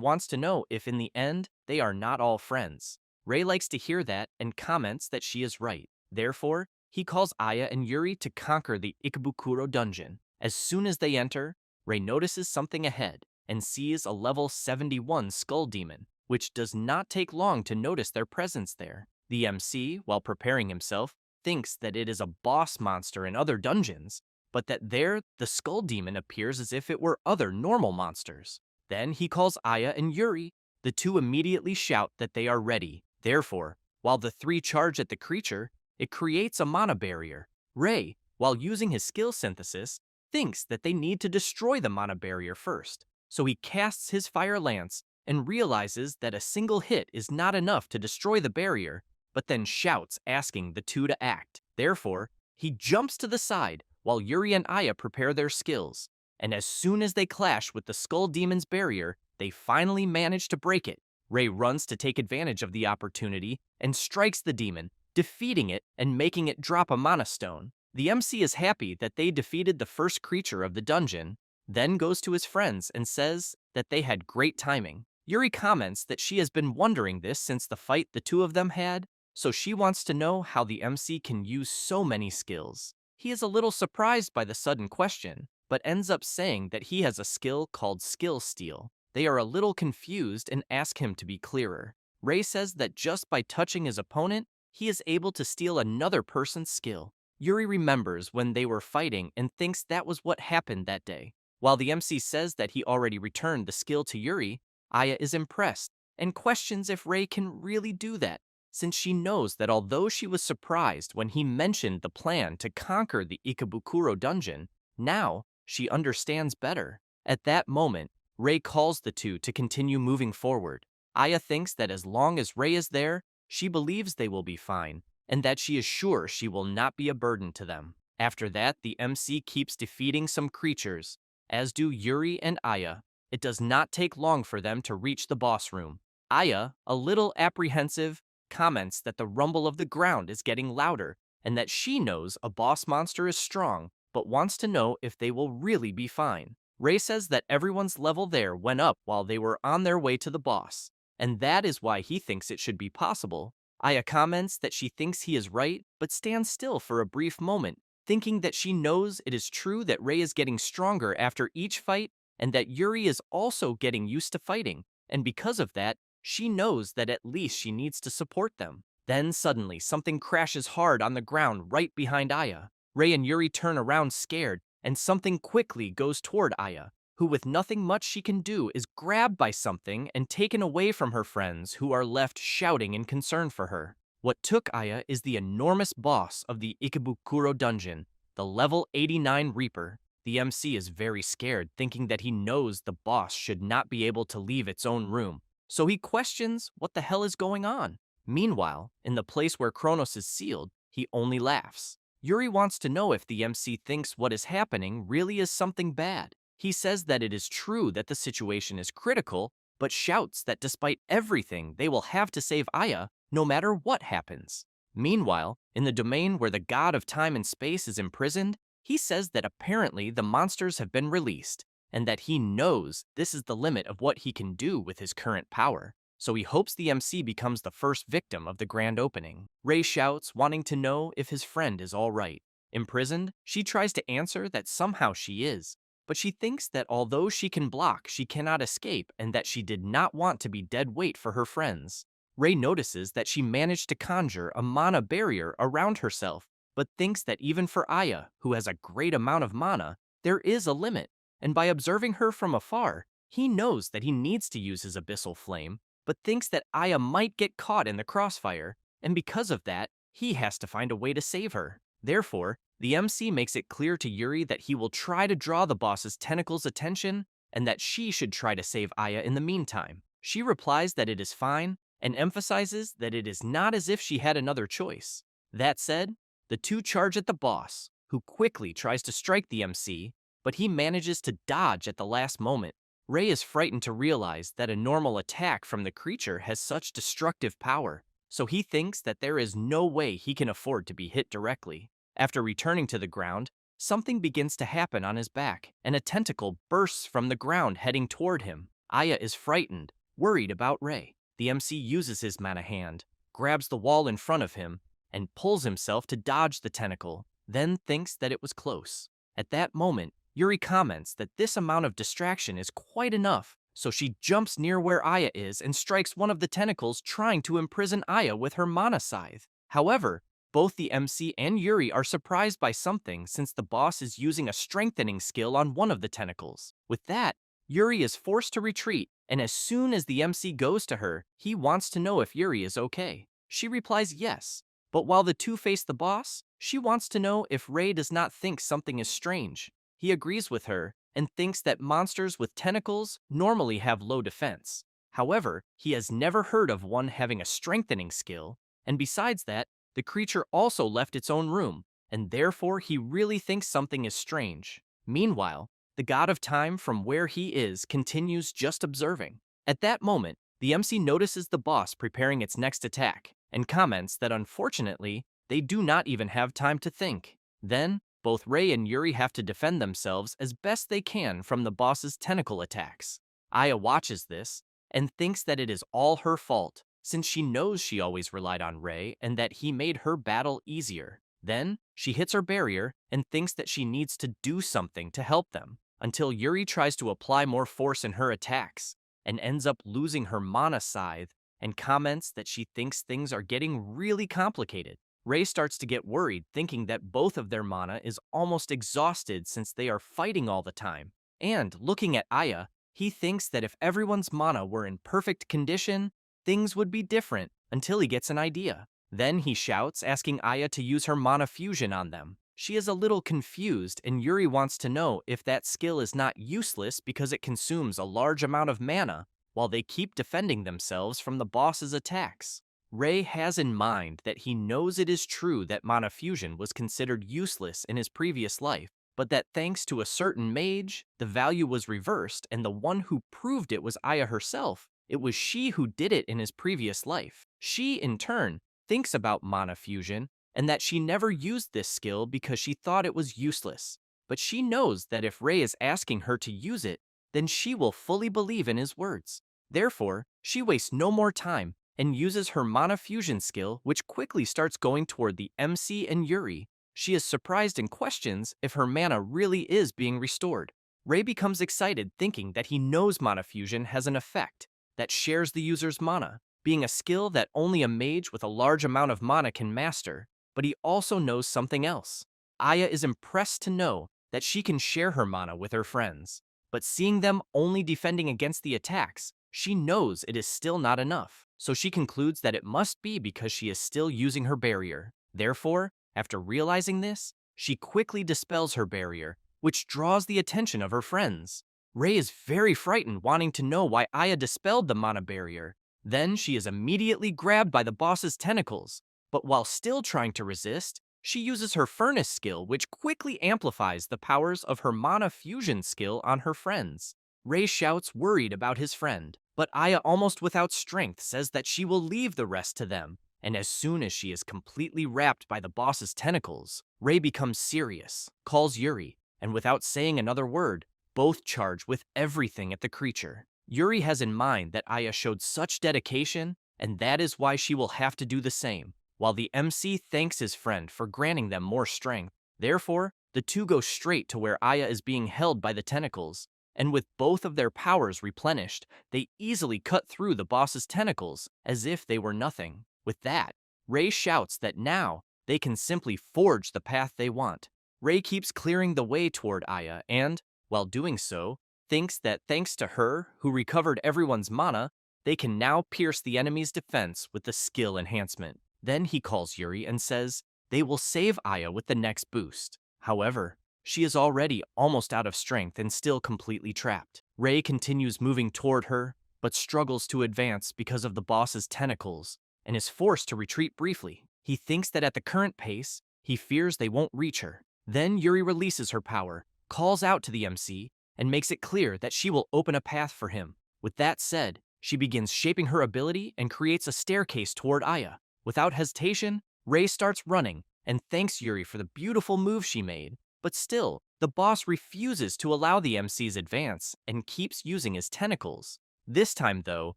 wants to know if in the end they are not all friends. Rei likes to hear that and comments that she is right. Therefore, he calls Aya and Yuri to conquer the Ikebukuro dungeon. As soon as they enter, Rei notices something ahead and sees a level 71 skull demon, which does not take long to notice their presence there. The MC, while preparing himself, thinks that it is a boss monster in other dungeons, but that there the skull demon appears as if it were other normal monsters. Then he calls Aya and Yuri. The two immediately shout that they are ready. Therefore, while the three charge at the creature, it creates a mana barrier. Rei, while using his skill synthesis, thinks that they need to destroy the mana barrier first. So he casts his fire lance and realizes that a single hit is not enough to destroy the barrier, but then shouts asking the two to act. Therefore, he jumps to the side while Yuri and Aya prepare their skills. And as soon as they clash with the skull demon's barrier, they finally manage to break it. Rei runs to take advantage of the opportunity and strikes the demon, defeating it and making it drop a mana stone. The MC is happy that they defeated the first creature of the dungeon, then goes to his friends and says that they had great timing. Yuri comments that she has been wondering this since the fight the two of them had, so she wants to know how the MC can use so many skills. He is a little surprised by the sudden question, but ends up saying that he has a skill called Skill Steal. They are a little confused and ask him to be clearer. Rei says that just by touching his opponent, he is able to steal another person's skill. Yuri remembers when they were fighting and thinks that was what happened that day. While the MC says that he already returned the skill to Yuri, Aya is impressed and questions if Rei can really do that, since she knows that although she was surprised when he mentioned the plan to conquer the Ikebukuro dungeon, now she understands better. At that moment, Rei calls the two to continue moving forward. Aya thinks that as long as Rei is there, she believes they will be fine, and that she is sure she will not be a burden to them. After that, the MC keeps defeating some creatures, as do Yuri and Aya. It does not take long for them to reach the boss room. Aya, a little apprehensive, comments that the rumble of the ground is getting louder and that she knows a boss monster is strong, but wants to know if they will really be fine. Rei says that everyone's level there went up while they were on their way to the boss, and that is why he thinks it should be possible. Aya comments that she thinks he is right, but stands still for a brief moment, thinking that she knows it is true that Rei is getting stronger after each fight and that Yuri is also getting used to fighting, and because of that, she knows that at least she needs to support them. Then suddenly, something crashes hard on the ground right behind Aya. Rei and Yuri turn around scared, and something quickly goes toward Aya, who with nothing much she can do is grabbed by something and taken away from her friends who are left shouting in concern for her. What took Aya is the enormous boss of the Ikebukuro dungeon, the level 89 Reaper. The MC is very scared, thinking that he knows the boss should not be able to leave its own room, so he questions what the hell is going on. Meanwhile, in the place where Kronos is sealed, he only laughs. Yuri wants to know if the MC thinks what is happening really is something bad. He says that it is true that the situation is critical, but shouts that despite everything, they will have to save Aya no matter what happens. Meanwhile, in the domain where the god of time and space is imprisoned, he says that apparently the monsters have been released, and that he knows this is the limit of what he can do with his current power. So he hopes the MC becomes the first victim of the grand opening. Rei shouts, wanting to know if his friend is all right. Imprisoned, she tries to answer that somehow she is, but she thinks that although she can block, she cannot escape, and that she did not want to be dead weight for her friends. Rei notices that she managed to conjure a mana barrier around herself, but thinks that even for Aya, who has a great amount of mana, there is a limit, and by observing her from afar, he knows that he needs to use his abyssal flame, but thinks that Aya might get caught in the crossfire, and because of that, he has to find a way to save her. Therefore, the MC makes it clear to Yuri that he will try to draw the boss's tentacles' attention, and that she should try to save Aya in the meantime. She replies that it is fine, and emphasizes that it is not as if she had another choice. That said, the two charge at the boss, who quickly tries to strike the MC, but he manages to dodge at the last moment. Ray is frightened to realize that a normal attack from the creature has such destructive power, so he thinks that there is no way he can afford to be hit directly. After returning to the ground, something begins to happen on his back, and a tentacle bursts from the ground heading toward him. Aya is frightened, worried about Ray. The MC uses his mana hand, grabs the wall in front of him, and pulls himself to dodge the tentacle, then thinks that it was close. At that moment, Yuri comments that this amount of distraction is quite enough, so she jumps near where Aya is and strikes one of the tentacles, trying to imprison Aya with her mana scythe. However, both the MC and Yuri are surprised by something, since the boss is using a strengthening skill on one of the tentacles. With that, Yuri is forced to retreat, and as soon as the MC goes to her, he wants to know if Yuri is okay. She replies yes, but while the two face the boss, she wants to know if Ray does not think something is strange. He agrees with her and thinks that monsters with tentacles normally have low defense. However, he has never heard of one having a strengthening skill, and besides that, the creature also left its own room, and therefore he really thinks something is strange. Meanwhile, the god of time from where he is continues just observing. At that moment, the MC notices the boss preparing its next attack, and comments that unfortunately, they do not even have time to think. Then, both Ray and Yuri have to defend themselves as best they can from the boss's tentacle attacks. Aya watches this and thinks that it is all her fault, since she knows she always relied on Ray and that he made her battle easier. Then, she hits her barrier and thinks that she needs to do something to help them, until Yuri tries to apply more force in her attacks and ends up losing her mana scythe and comments that she thinks things are getting really complicated. Ray starts to get worried, thinking that both of their mana is almost exhausted since they are fighting all the time. And looking at Aya, he thinks that if everyone's mana were in perfect condition, things would be different, until he gets an idea. Then he shouts, asking Aya to use her mana fusion on them. She is a little confused, and Yuri wants to know if that skill is not useless because it consumes a large amount of mana, while they keep defending themselves from the boss's attacks. Ray has in mind that he knows it is true that mana fusion was considered useless in his previous life, but that thanks to a certain mage, the value was reversed, and the one who proved it was Aya herself. It was she who did it in his previous life. She, in turn, thinks about mana fusion, and that she never used this skill because she thought it was useless. But she knows that if Ray is asking her to use it, then she will fully believe in his words. Therefore, she wastes no more time and uses her mana fusion skill, which quickly starts going toward the MC and Yuri. She is surprised and questions if her mana really is being restored. Ray becomes excited, thinking that he knows mana fusion has an effect that shares the user's mana, being a skill that only a mage with a large amount of mana can master. But he also knows something else. Aya is impressed to know that she can share her mana with her friends, but seeing them only defending against the attacks, she knows it is still not enough, so she concludes that it must be because she is still using her barrier. Therefore, after realizing this, she quickly dispels her barrier, which draws the attention of her friends. Ray is very frightened, wanting to know why Aya dispelled the mana barrier. Then she is immediately grabbed by the boss's tentacles, but while still trying to resist, she uses her furnace skill, which quickly amplifies the powers of her mana fusion skill on her friends. Ray shouts, worried about his friend, but Aya, almost without strength, says that she will leave the rest to them, and as soon as she is completely wrapped by the boss's tentacles, Ray becomes serious, calls Yuri, and without saying another word, both charge with everything at the creature. Yuri has in mind that Aya showed such dedication, and that is why she will have to do the same, while the MC thanks his friend for granting them more strength. Therefore, the two go straight to where Aya is being held by the tentacles, and with both of their powers replenished, they easily cut through the boss's tentacles as if they were nothing. With that, Ray shouts that now they can simply forge the path they want. Ray keeps clearing the way toward Aya and, while doing so, thinks that thanks to her, who recovered everyone's mana, they can now pierce the enemy's defense with the skill enhancement. Then he calls Yuri and says they will save Aya with the next boost. However, she is already almost out of strength and still completely trapped. Ray continues moving toward her, but struggles to advance because of the boss's tentacles, and is forced to retreat briefly. He thinks that at the current pace, he fears they won't reach her. Then Yuri releases her power, calls out to the MC, and makes it clear that she will open a path for him. With that said, she begins shaping her ability and creates a staircase toward Aya. Without hesitation, Rei starts running and thanks Yuri for the beautiful move she made. But still, the boss refuses to allow the MC's advance and keeps using his tentacles. This time, though,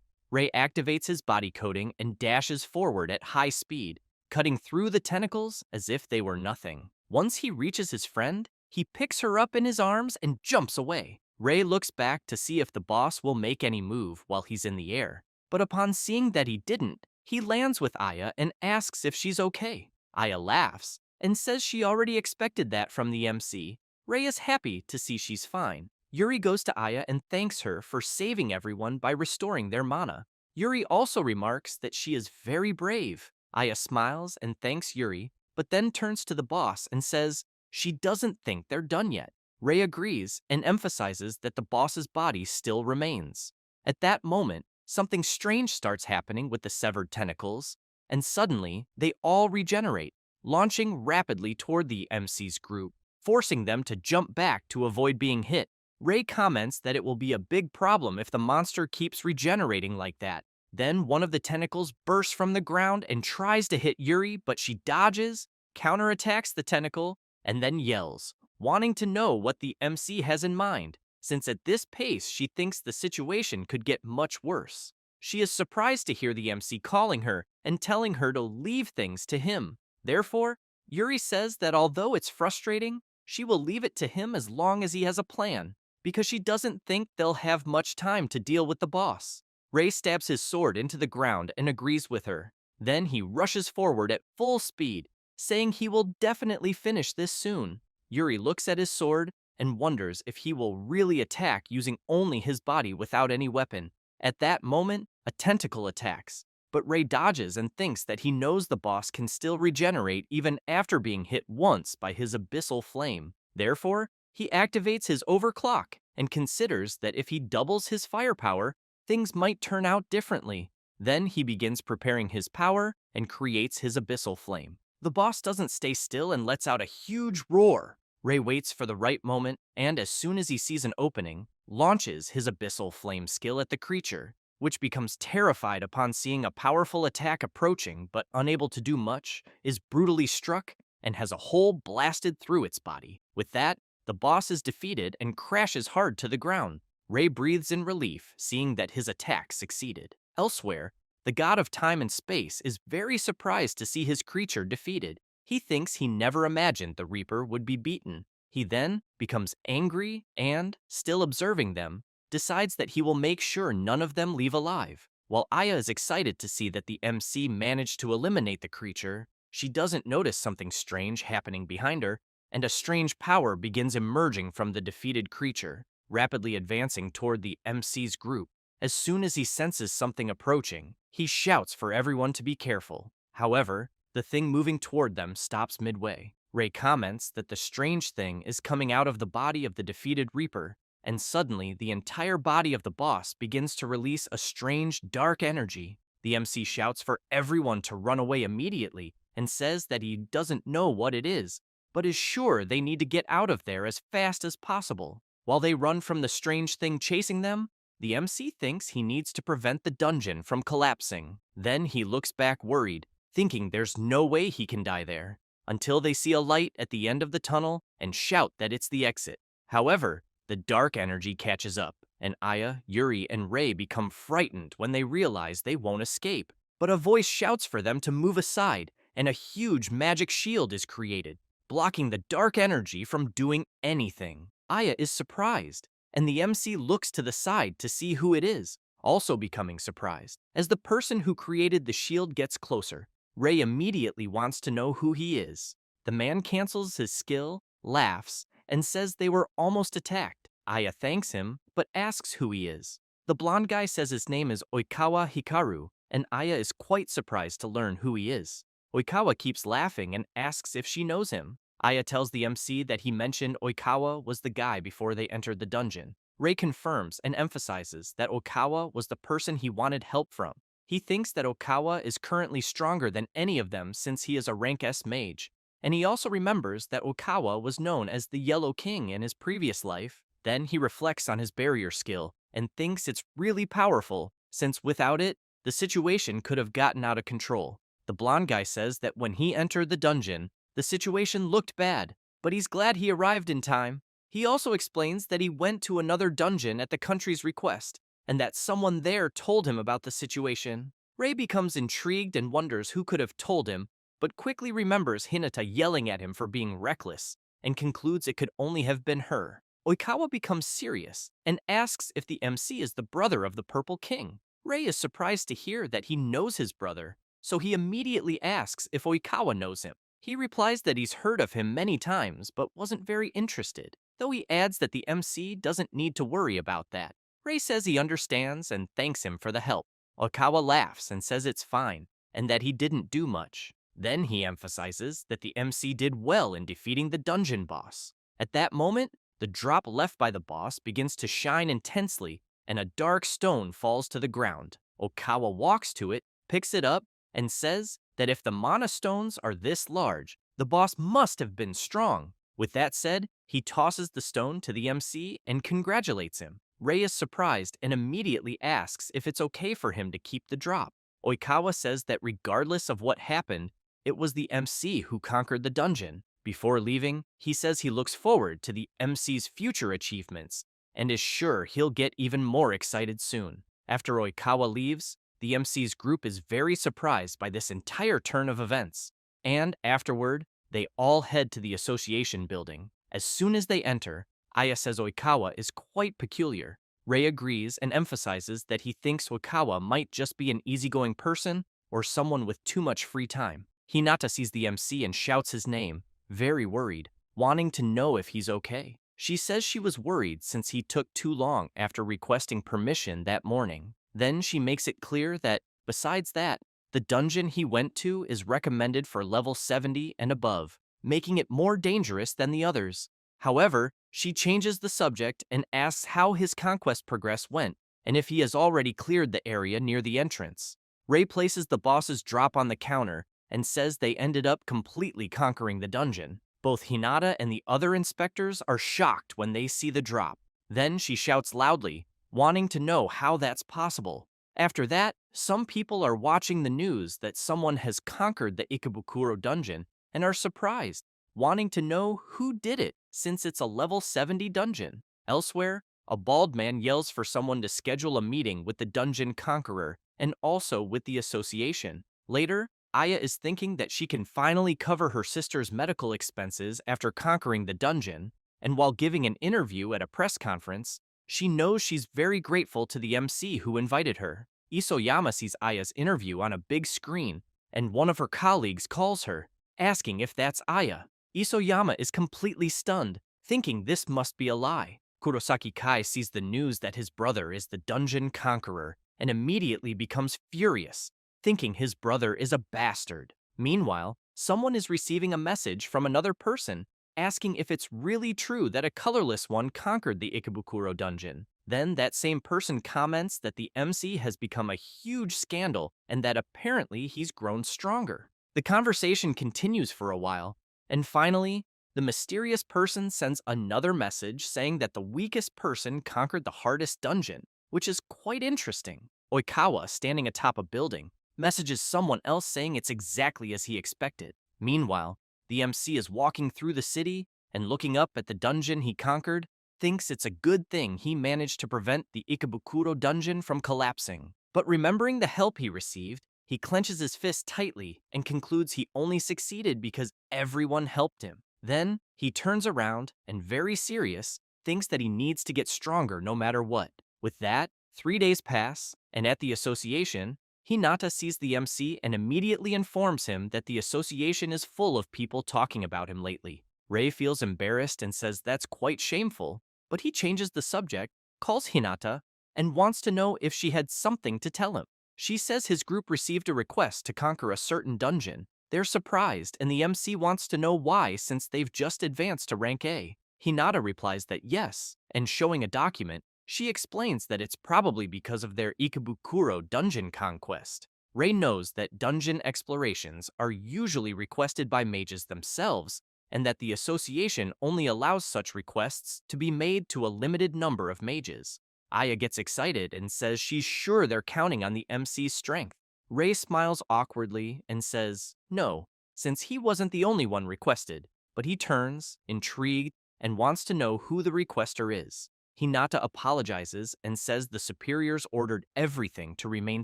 Rei activates his body coating and dashes forward at high speed, cutting through the tentacles as if they were nothing. Once he reaches his friend, he picks her up in his arms and jumps away. Rei looks back to see if the boss will make any move while he's in the air, but upon seeing that he didn't, he lands with Aya and asks if she's okay. Aya laughs and says she already expected that from the MC. Rei is happy to see she's fine. Yuri goes to Aya and thanks her for saving everyone by restoring their mana. Yuri also remarks that she is very brave. Aya smiles and thanks Yuri, but then turns to the boss and says she doesn't think they're done yet. Rei agrees and emphasizes that the boss's body still remains. At that moment, something strange starts happening with the severed tentacles, and suddenly they all regenerate, launching rapidly toward the MC's group, forcing them to jump back to avoid being hit. Rei comments that it will be a big problem if the monster keeps regenerating like that. Then one of the tentacles bursts from the ground and tries to hit Yuri, but she dodges, counterattacks the tentacle, and then yells, wanting to know what the MC has in mind, since at this pace she thinks the situation could get much worse. She is surprised to hear the MC calling her and telling her to leave things to him. Therefore, Yuri says that although it's frustrating, she will leave it to him as long as he has a plan, because she doesn't think they'll have much time to deal with the boss. Rei stabs his sword into the ground and agrees with her. Then he rushes forward at full speed, saying he will definitely finish this soon. Yuri looks at his sword and wonders if he will really attack using only his body without any weapon. At that moment, a tentacle attacks, but Rei dodges and thinks that he knows the boss can still regenerate even after being hit once by his abyssal flame. Therefore, he activates his overclock and considers that if he doubles his firepower, things might turn out differently. Then he begins preparing his power and creates his abyssal flame. The boss doesn't stay still and lets out a huge roar. Rei waits for the right moment, and as soon as he sees an opening, launches his abyssal flame skill at the creature, which becomes terrified upon seeing a powerful attack approaching, but unable to do much, is brutally struck and has a hole blasted through its body. With that, the boss is defeated and crashes hard to the ground. Rei breathes in relief, seeing that his attack succeeded. Elsewhere, the god of time and space is very surprised to see his creature defeated. He thinks he never imagined the Reaper would be beaten. He then becomes angry and, still observing them, decides that he will make sure none of them leave alive. While Aya is excited to see that the MC managed to eliminate the creature, she doesn't notice something strange happening behind her, and a strange power begins emerging from the defeated creature, rapidly advancing toward the MC's group. As soon as he senses something approaching, he shouts for everyone to be careful. However, the thing moving toward them stops midway. Rei comments that the strange thing is coming out of the body of the defeated Reaper, and suddenly the entire body of the boss begins to release a strange, dark energy. The MC shouts for everyone to run away immediately and says that he doesn't know what it is, but is sure they need to get out of there as fast as possible. While they run from the strange thing chasing them, the MC thinks he needs to prevent the dungeon from collapsing. Then he looks back worried, thinking there's no way he can die there, until they see a light at the end of the tunnel and shout that it's the exit. However, the dark energy catches up, and Aya, Yuri, and Rei become frightened when they realize they won't escape. But a voice shouts for them to move aside, and a huge magic shield is created, blocking the dark energy from doing anything. Aya is surprised, and the MC looks to the side to see who it is, also becoming surprised. As the person who created the shield gets closer, Rei immediately wants to know who he is. The man cancels his skill, laughs, and says they were almost attacked. Aya thanks him, but asks who he is. The blonde guy says his name is Oikawa Hikaru, and Aya is quite surprised to learn who he is. Oikawa keeps laughing and asks if she knows him. Aya tells the MC that he mentioned Oikawa was the guy before they entered the dungeon. Rei confirms and emphasizes that Oikawa was the person he wanted help from. He thinks that Oikawa is currently stronger than any of them since he is a rank S mage, and he also remembers that Oikawa was known as the Yellow King in his previous life, Then he reflects on his barrier skill and thinks it's really powerful, since without it, the situation could have gotten out of control. The blonde guy says that when he entered the dungeon, the situation looked bad, but he's glad he arrived in time. He also explains that he went to another dungeon at the country's request, and that someone there told him about the situation. Ray becomes intrigued and wonders who could have told him, but quickly remembers Hinata yelling at him for being reckless, and concludes it could only have been her. Oikawa becomes serious and asks if the MC is the brother of the Purple King. Ray is surprised to hear that he knows his brother, so he immediately asks if Oikawa knows him. He replies that he's heard of him many times but wasn't very interested, though he adds that the MC doesn't need to worry about that. Ray says he understands and thanks him for the help. Oikawa laughs and says it's fine, and that he didn't do much. Then he emphasizes that the MC did well in defeating the dungeon boss. At that moment, the drop left by the boss begins to shine intensely, and a dark stone falls to the ground. Oikawa walks to it, picks it up, and says that if the mana stones are this large, the boss must have been strong. With that said, he tosses the stone to the MC and congratulates him. Ray is surprised and immediately asks if it's okay for him to keep the drop. Oikawa says that regardless of what happened, it was the MC who conquered the dungeon. Before leaving, he says he looks forward to the MC's future achievements and is sure he'll get even more excited soon. After Oikawa leaves, the MC's group is very surprised by this entire turn of events, and afterward, they all head to the association building. As soon as they enter, Aya says Oikawa is quite peculiar. Ray agrees and emphasizes that he thinks Oikawa might just be an easygoing person or someone with too much free time. Hinata sees the MC and shouts his name, very worried, wanting to know if he's okay. She says she was worried since he took too long after requesting permission that morning. Then she makes it clear that, besides that, the dungeon he went to is recommended for level 70 and above, making it more dangerous than the others. However, she changes the subject and asks how his conquest progress went, and if he has already cleared the area near the entrance. Ray places the boss's drop on the counter and says they ended up completely conquering the dungeon. Both Hinata and the other inspectors are shocked when they see the drop. Then she shouts loudly, wanting to know how that's possible. After that, some people are watching the news that someone has conquered the Ikebukuro dungeon and are surprised, wanting to know who did it since it's a level 70 dungeon. Elsewhere, a bald man yells for someone to schedule a meeting with the dungeon conqueror and also with the association. Later, Aya is thinking that she can finally cover her sister's medical expenses after conquering the dungeon, and while giving an interview at a press conference, she knows she's very grateful to the MC who invited her. Isoyama sees Aya's interview on a big screen, and one of her colleagues calls her, asking if that's Aya. Isoyama is completely stunned, thinking this must be a lie. Kurosaki Kai sees the news that his brother is the dungeon conqueror and immediately becomes furious, thinking his brother is a bastard. Meanwhile, someone is receiving a message from another person asking if it's really true that a colorless one conquered the Ikebukuro dungeon. Then that same person comments that the MC has become a huge scandal and that apparently he's grown stronger. The conversation continues for a while, and finally, the mysterious person sends another message saying that the weakest person conquered the hardest dungeon, which is quite interesting. Oikawa, standing atop a building, messages someone else saying it's exactly as he expected. Meanwhile, the MC is walking through the city and looking up at the dungeon he conquered, thinks it's a good thing he managed to prevent the Ikebukuro dungeon from collapsing. But remembering the help he received, he clenches his fist tightly and concludes he only succeeded because everyone helped him. Then, he turns around and, very serious, thinks that he needs to get stronger no matter what. With that, 3 days pass, and at the association, Hinata sees the MC and immediately informs him that the association is full of people talking about him lately. Ray feels embarrassed and says that's quite shameful, but he changes the subject, calls Hinata, and wants to know if she had something to tell him. She says his group received a request to conquer a certain dungeon. They're surprised, and the MC wants to know why since they've just advanced to rank A. Hinata replies that yes, and showing a document, she explains that it's probably because of their Ikebukuro dungeon conquest. Ray knows that dungeon explorations are usually requested by mages themselves, and that the association only allows such requests to be made to a limited number of mages. Aya gets excited and says she's sure they're counting on the MC's strength. Ray smiles awkwardly and says no, since he wasn't the only one requested, but he turns, intrigued, and wants to know who the requester is. Hinata apologizes and says the superiors ordered everything to remain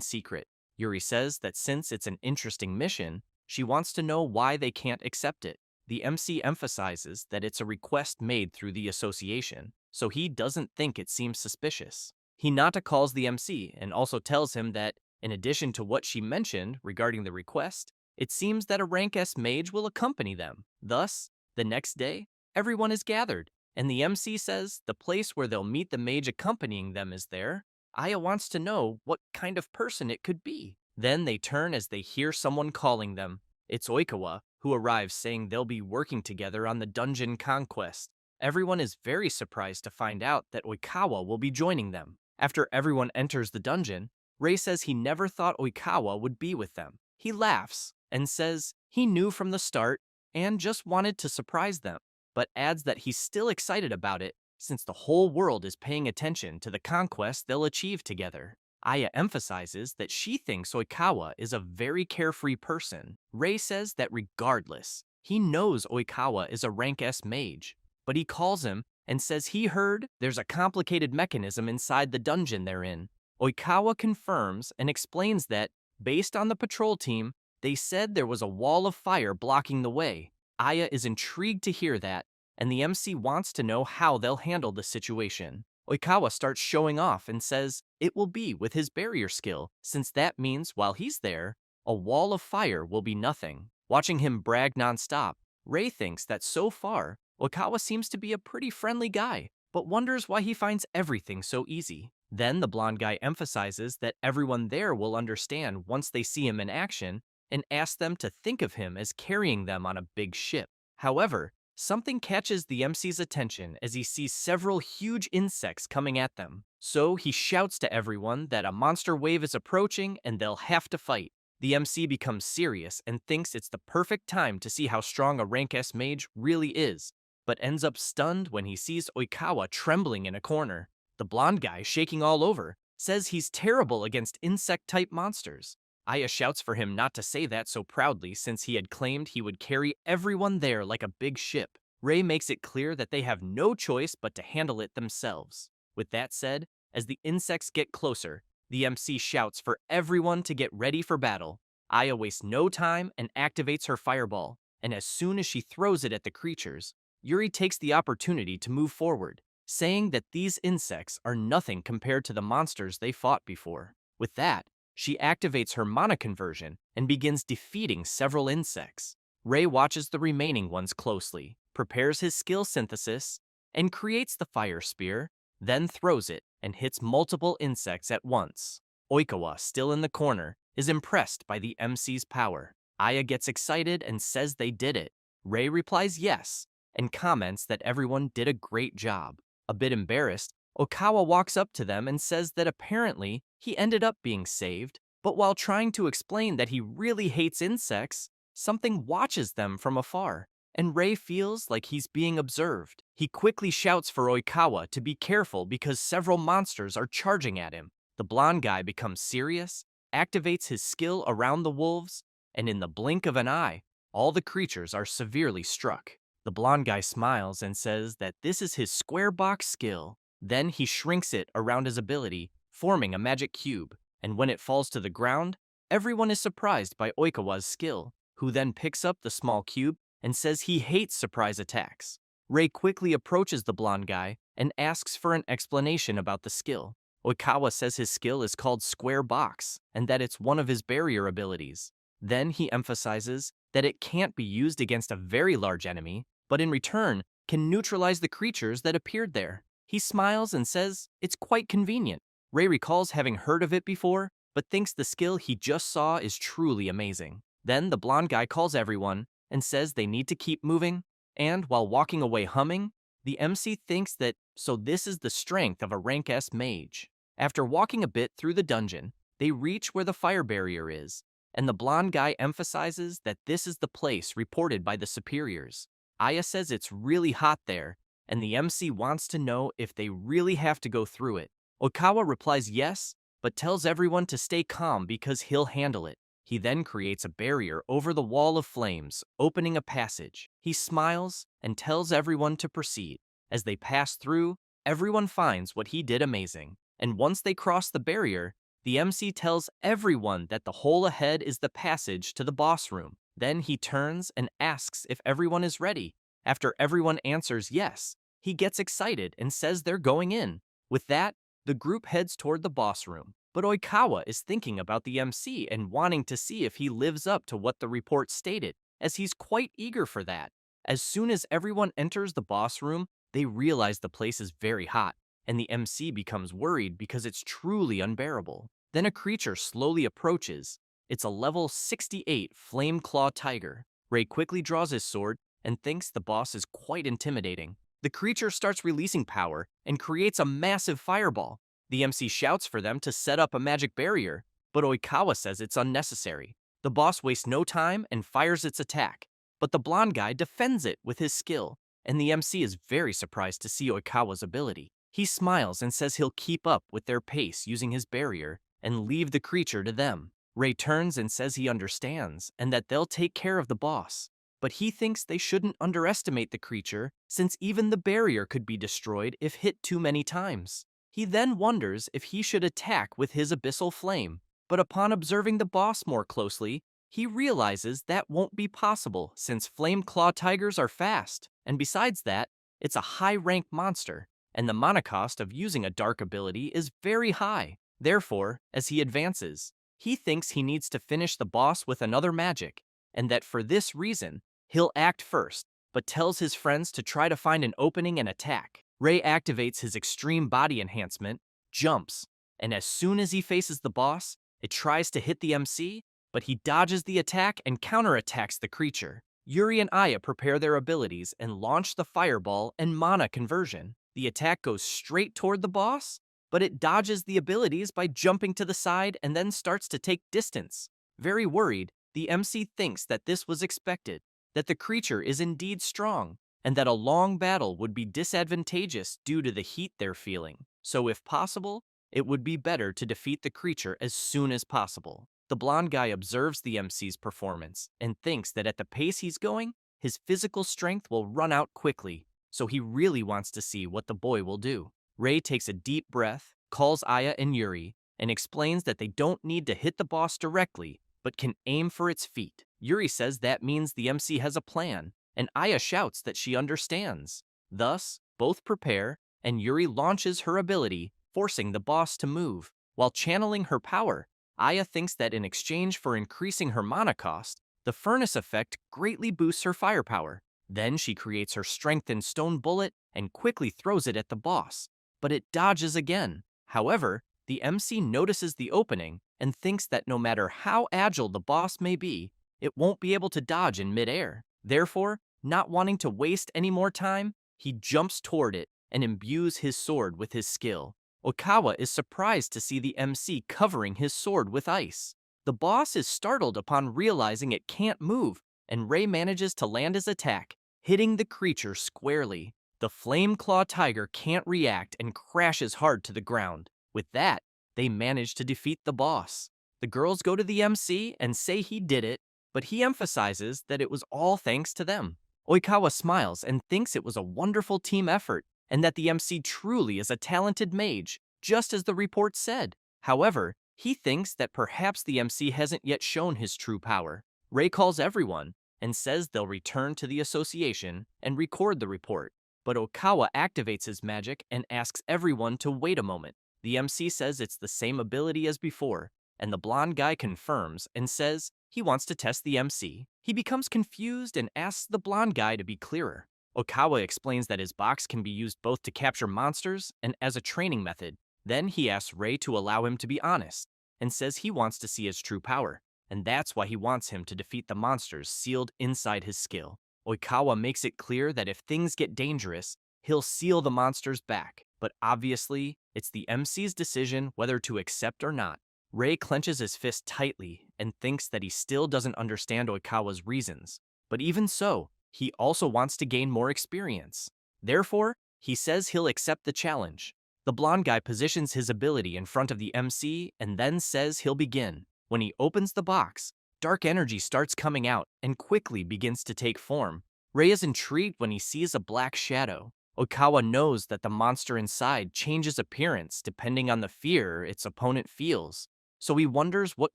secret. Yuri says that since it's an interesting mission, she wants to know why they can't accept it. The MC emphasizes that it's a request made through the association, so he doesn't think it seems suspicious. Hinata calls the MC and also tells him that, in addition to what she mentioned regarding the request, it seems that a rank S mage will accompany them. Thus, the next day, everyone is gathered, and the MC says the place where they'll meet the mage accompanying them is there. Aya wants to know what kind of person it could be. Then they turn as they hear someone calling them. It's Oikawa, who arrives saying they'll be working together on the dungeon conquest. Everyone is very surprised to find out that Oikawa will be joining them. After everyone enters the dungeon, Ray says he never thought Oikawa would be with them. He laughs and says he knew from the start and just wanted to surprise them, but adds that he's still excited about it since the whole world is paying attention to the conquest they'll achieve together. Aya emphasizes that she thinks Oikawa is a very carefree person. Ray says that regardless, he knows Oikawa is a rank S mage, but he calls him and says he heard there's a complicated mechanism inside the dungeon they're in. Oikawa confirms and explains that, based on the patrol team, they said there was a wall of fire blocking the way. Aya is intrigued to hear that, and the MC wants to know how they'll handle the situation. Oikawa starts showing off and says it will be with his barrier skill, since that means while he's there, a wall of fire will be nothing. Watching him brag nonstop, Ray thinks that so far, Oikawa seems to be a pretty friendly guy, but wonders why he finds everything so easy. Then the blonde guy emphasizes that everyone there will understand once they see him in action, and asks them to think of him as carrying them on a big ship. However, something catches the MC's attention as he sees several huge insects coming at them. So he shouts to everyone that a monster wave is approaching and they'll have to fight. The MC becomes serious and thinks it's the perfect time to see how strong a rank S mage really is, but ends up stunned when he sees Oikawa trembling in a corner. The blonde guy, shaking all over, says he's terrible against insect-type monsters. Aya shouts for him not to say that so proudly since he had claimed he would carry everyone there like a big ship. Ray makes it clear that they have no choice but to handle it themselves. With that said, as the insects get closer, the MC shouts for everyone to get ready for battle. Aya wastes no time and activates her fireball, and as soon as she throws it at the creatures, Yuri takes the opportunity to move forward, saying that these insects are nothing compared to the monsters they fought before. With that, she activates her mana conversion and begins defeating several insects. Ray watches the remaining ones closely, prepares his skill synthesis, and creates the fire spear, then throws it and hits multiple insects at once. Oikawa, still in the corner, is impressed by the MC's power. Aya gets excited and says they did it. Ray replies yes, and comments that everyone did a great job. A bit embarrassed, Oikawa walks up to them and says that apparently he ended up being saved, but while trying to explain that he really hates insects, something watches them from afar, and Ray feels like he's being observed. He quickly shouts for Oikawa to be careful because several monsters are charging at him. The blonde guy becomes serious, activates his skill around the wolves, and in the blink of an eye, all the creatures are severely struck. The blonde guy smiles and says that this is his square box skill. Then he shrinks it around his ability, forming a magic cube, and when it falls to the ground, everyone is surprised by Oikawa's skill, who then picks up the small cube and says he hates surprise attacks. Ray quickly approaches the blonde guy and asks for an explanation about the skill. Oikawa says his skill is called Square Box and that it's one of his barrier abilities. Then he emphasizes that it can't be used against a very large enemy, but in return can neutralize the creatures that appeared there. He smiles and says it's quite convenient. Ray recalls having heard of it before, but thinks the skill he just saw is truly amazing. Then the blonde guy calls everyone and says they need to keep moving, and while walking away humming, the MC thinks that so this is the strength of a rank S mage. After walking a bit through the dungeon, they reach where the fire barrier is, and the blonde guy emphasizes that this is the place reported by the superiors. Aya says it's really hot there, and the MC wants to know if they really have to go through it. Oikawa replies yes, but tells everyone to stay calm because he'll handle it. He then creates a barrier over the wall of flames, opening a passage. He smiles and tells everyone to proceed. As they pass through, everyone finds what he did amazing. And once they cross the barrier, the MC tells everyone that the hole ahead is the passage to the boss room. Then he turns and asks if everyone is ready. After everyone answers yes, he gets excited and says they're going in. With that, the group heads toward the boss room. But Oikawa is thinking about the MC and wanting to see if he lives up to what the report stated, as he's quite eager for that. As soon as everyone enters the boss room, they realize the place is very hot, and the MC becomes worried because it's truly unbearable. Then a creature slowly approaches. It's a level 68 Flame Claw Tiger. Ray quickly draws his sword and thinks the boss is quite intimidating. The creature starts releasing power and creates a massive fireball. The MC shouts for them to set up a magic barrier, but Oikawa says it's unnecessary. The boss wastes no time and fires its attack, but the blonde guy defends it with his skill, and the MC is very surprised to see Oikawa's ability. He smiles and says he'll keep up with their pace using his barrier and leave the creature to them. Ray turns and says he understands and that they'll take care of the boss, but he thinks they shouldn't underestimate the creature since even the barrier could be destroyed if hit too many times. He then wonders if he should attack with his abyssal flame, but upon observing the boss more closely, he realizes that won't be possible since flame claw tigers are fast, and besides that, it's a high-rank monster, and the mana cost of using a dark ability is very high. Therefore, as he advances, he thinks he needs to finish the boss with another magic, and that for this reason, he'll act first, but tells his friends to try to find an opening and attack. Ray activates his extreme body enhancement, jumps, and as soon as he faces the boss, it tries to hit the MC, but he dodges the attack and counterattacks the creature. Yuri and Aya prepare their abilities and launch the fireball and mana conversion. The attack goes straight toward the boss, but it dodges the abilities by jumping to the side and then starts to take distance. Very worried, the MC thinks that this was expected, that the creature is indeed strong, and that a long battle would be disadvantageous due to the heat they're feeling. So if possible, it would be better to defeat the creature as soon as possible. The blonde guy observes the MC's performance and thinks that at the pace he's going, his physical strength will run out quickly, so he really wants to see what the boy will do. Ray takes a deep breath, calls Aya and Yuri, and explains that they don't need to hit the boss directly, but can aim for its feet. Yuri says that means the MC has a plan, and Aya shouts that she understands. Thus, both prepare, and Yuri launches her ability, forcing the boss to move. While channeling her power, Aya thinks that in exchange for increasing her mana cost, the furnace effect greatly boosts her firepower. Then she creates her strengthened stone bullet and quickly throws it at the boss, but it dodges again. However, the MC notices the opening and thinks that no matter how agile the boss may be, it won't be able to dodge in midair. Therefore, not wanting to waste any more time, he jumps toward it and imbues his sword with his skill. Oikawa is surprised to see the MC covering his sword with ice. The boss is startled upon realizing it can't move, and Ray manages to land his attack, hitting the creature squarely. The Flame Claw Tiger can't react and crashes hard to the ground. With that, they manage to defeat the boss. The girls go to the MC and say he did it, but he emphasizes that it was all thanks to them. Oikawa smiles and thinks it was a wonderful team effort, and that the MC truly is a talented mage, just as the report said. However, he thinks that perhaps the MC hasn't yet shown his true power. Ray calls everyone and says they'll return to the association and record the report. But Oikawa activates his magic and asks everyone to wait a moment. The MC says it's the same ability as before, and the blonde guy confirms and says he wants to test the MC. He becomes confused and asks the blonde guy to be clearer. Oikawa explains that his box can be used both to capture monsters and as a training method. Then he asks Ray to allow him to be honest, and says he wants to see his true power, and that's why he wants him to defeat the monsters sealed inside his skill. Oikawa makes it clear that if things get dangerous, he'll seal the monsters back, but obviously, it's the MC's decision whether to accept or not. Ray clenches his fist tightly and thinks that he still doesn't understand Oikawa's reasons, but even so, he also wants to gain more experience. Therefore, he says he'll accept the challenge. The blonde guy positions his ability in front of the MC and then says he'll begin. When he opens the box, dark energy starts coming out and quickly begins to take form. Rei is intrigued when he sees a black shadow. Oikawa knows that the monster inside changes appearance depending on the fear its opponent feels, so he wonders what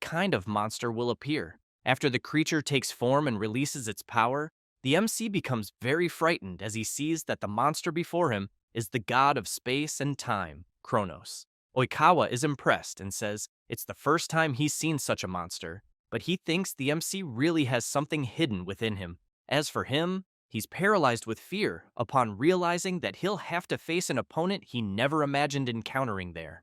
kind of monster will appear. After the creature takes form and releases its power, the MC becomes very frightened as he sees that the monster before him is the god of space and time, Kronos. Oikawa is impressed and says it's the first time he's seen such a monster, but he thinks the MC really has something hidden within him. As for him, he's paralyzed with fear upon realizing that he'll have to face an opponent he never imagined encountering there.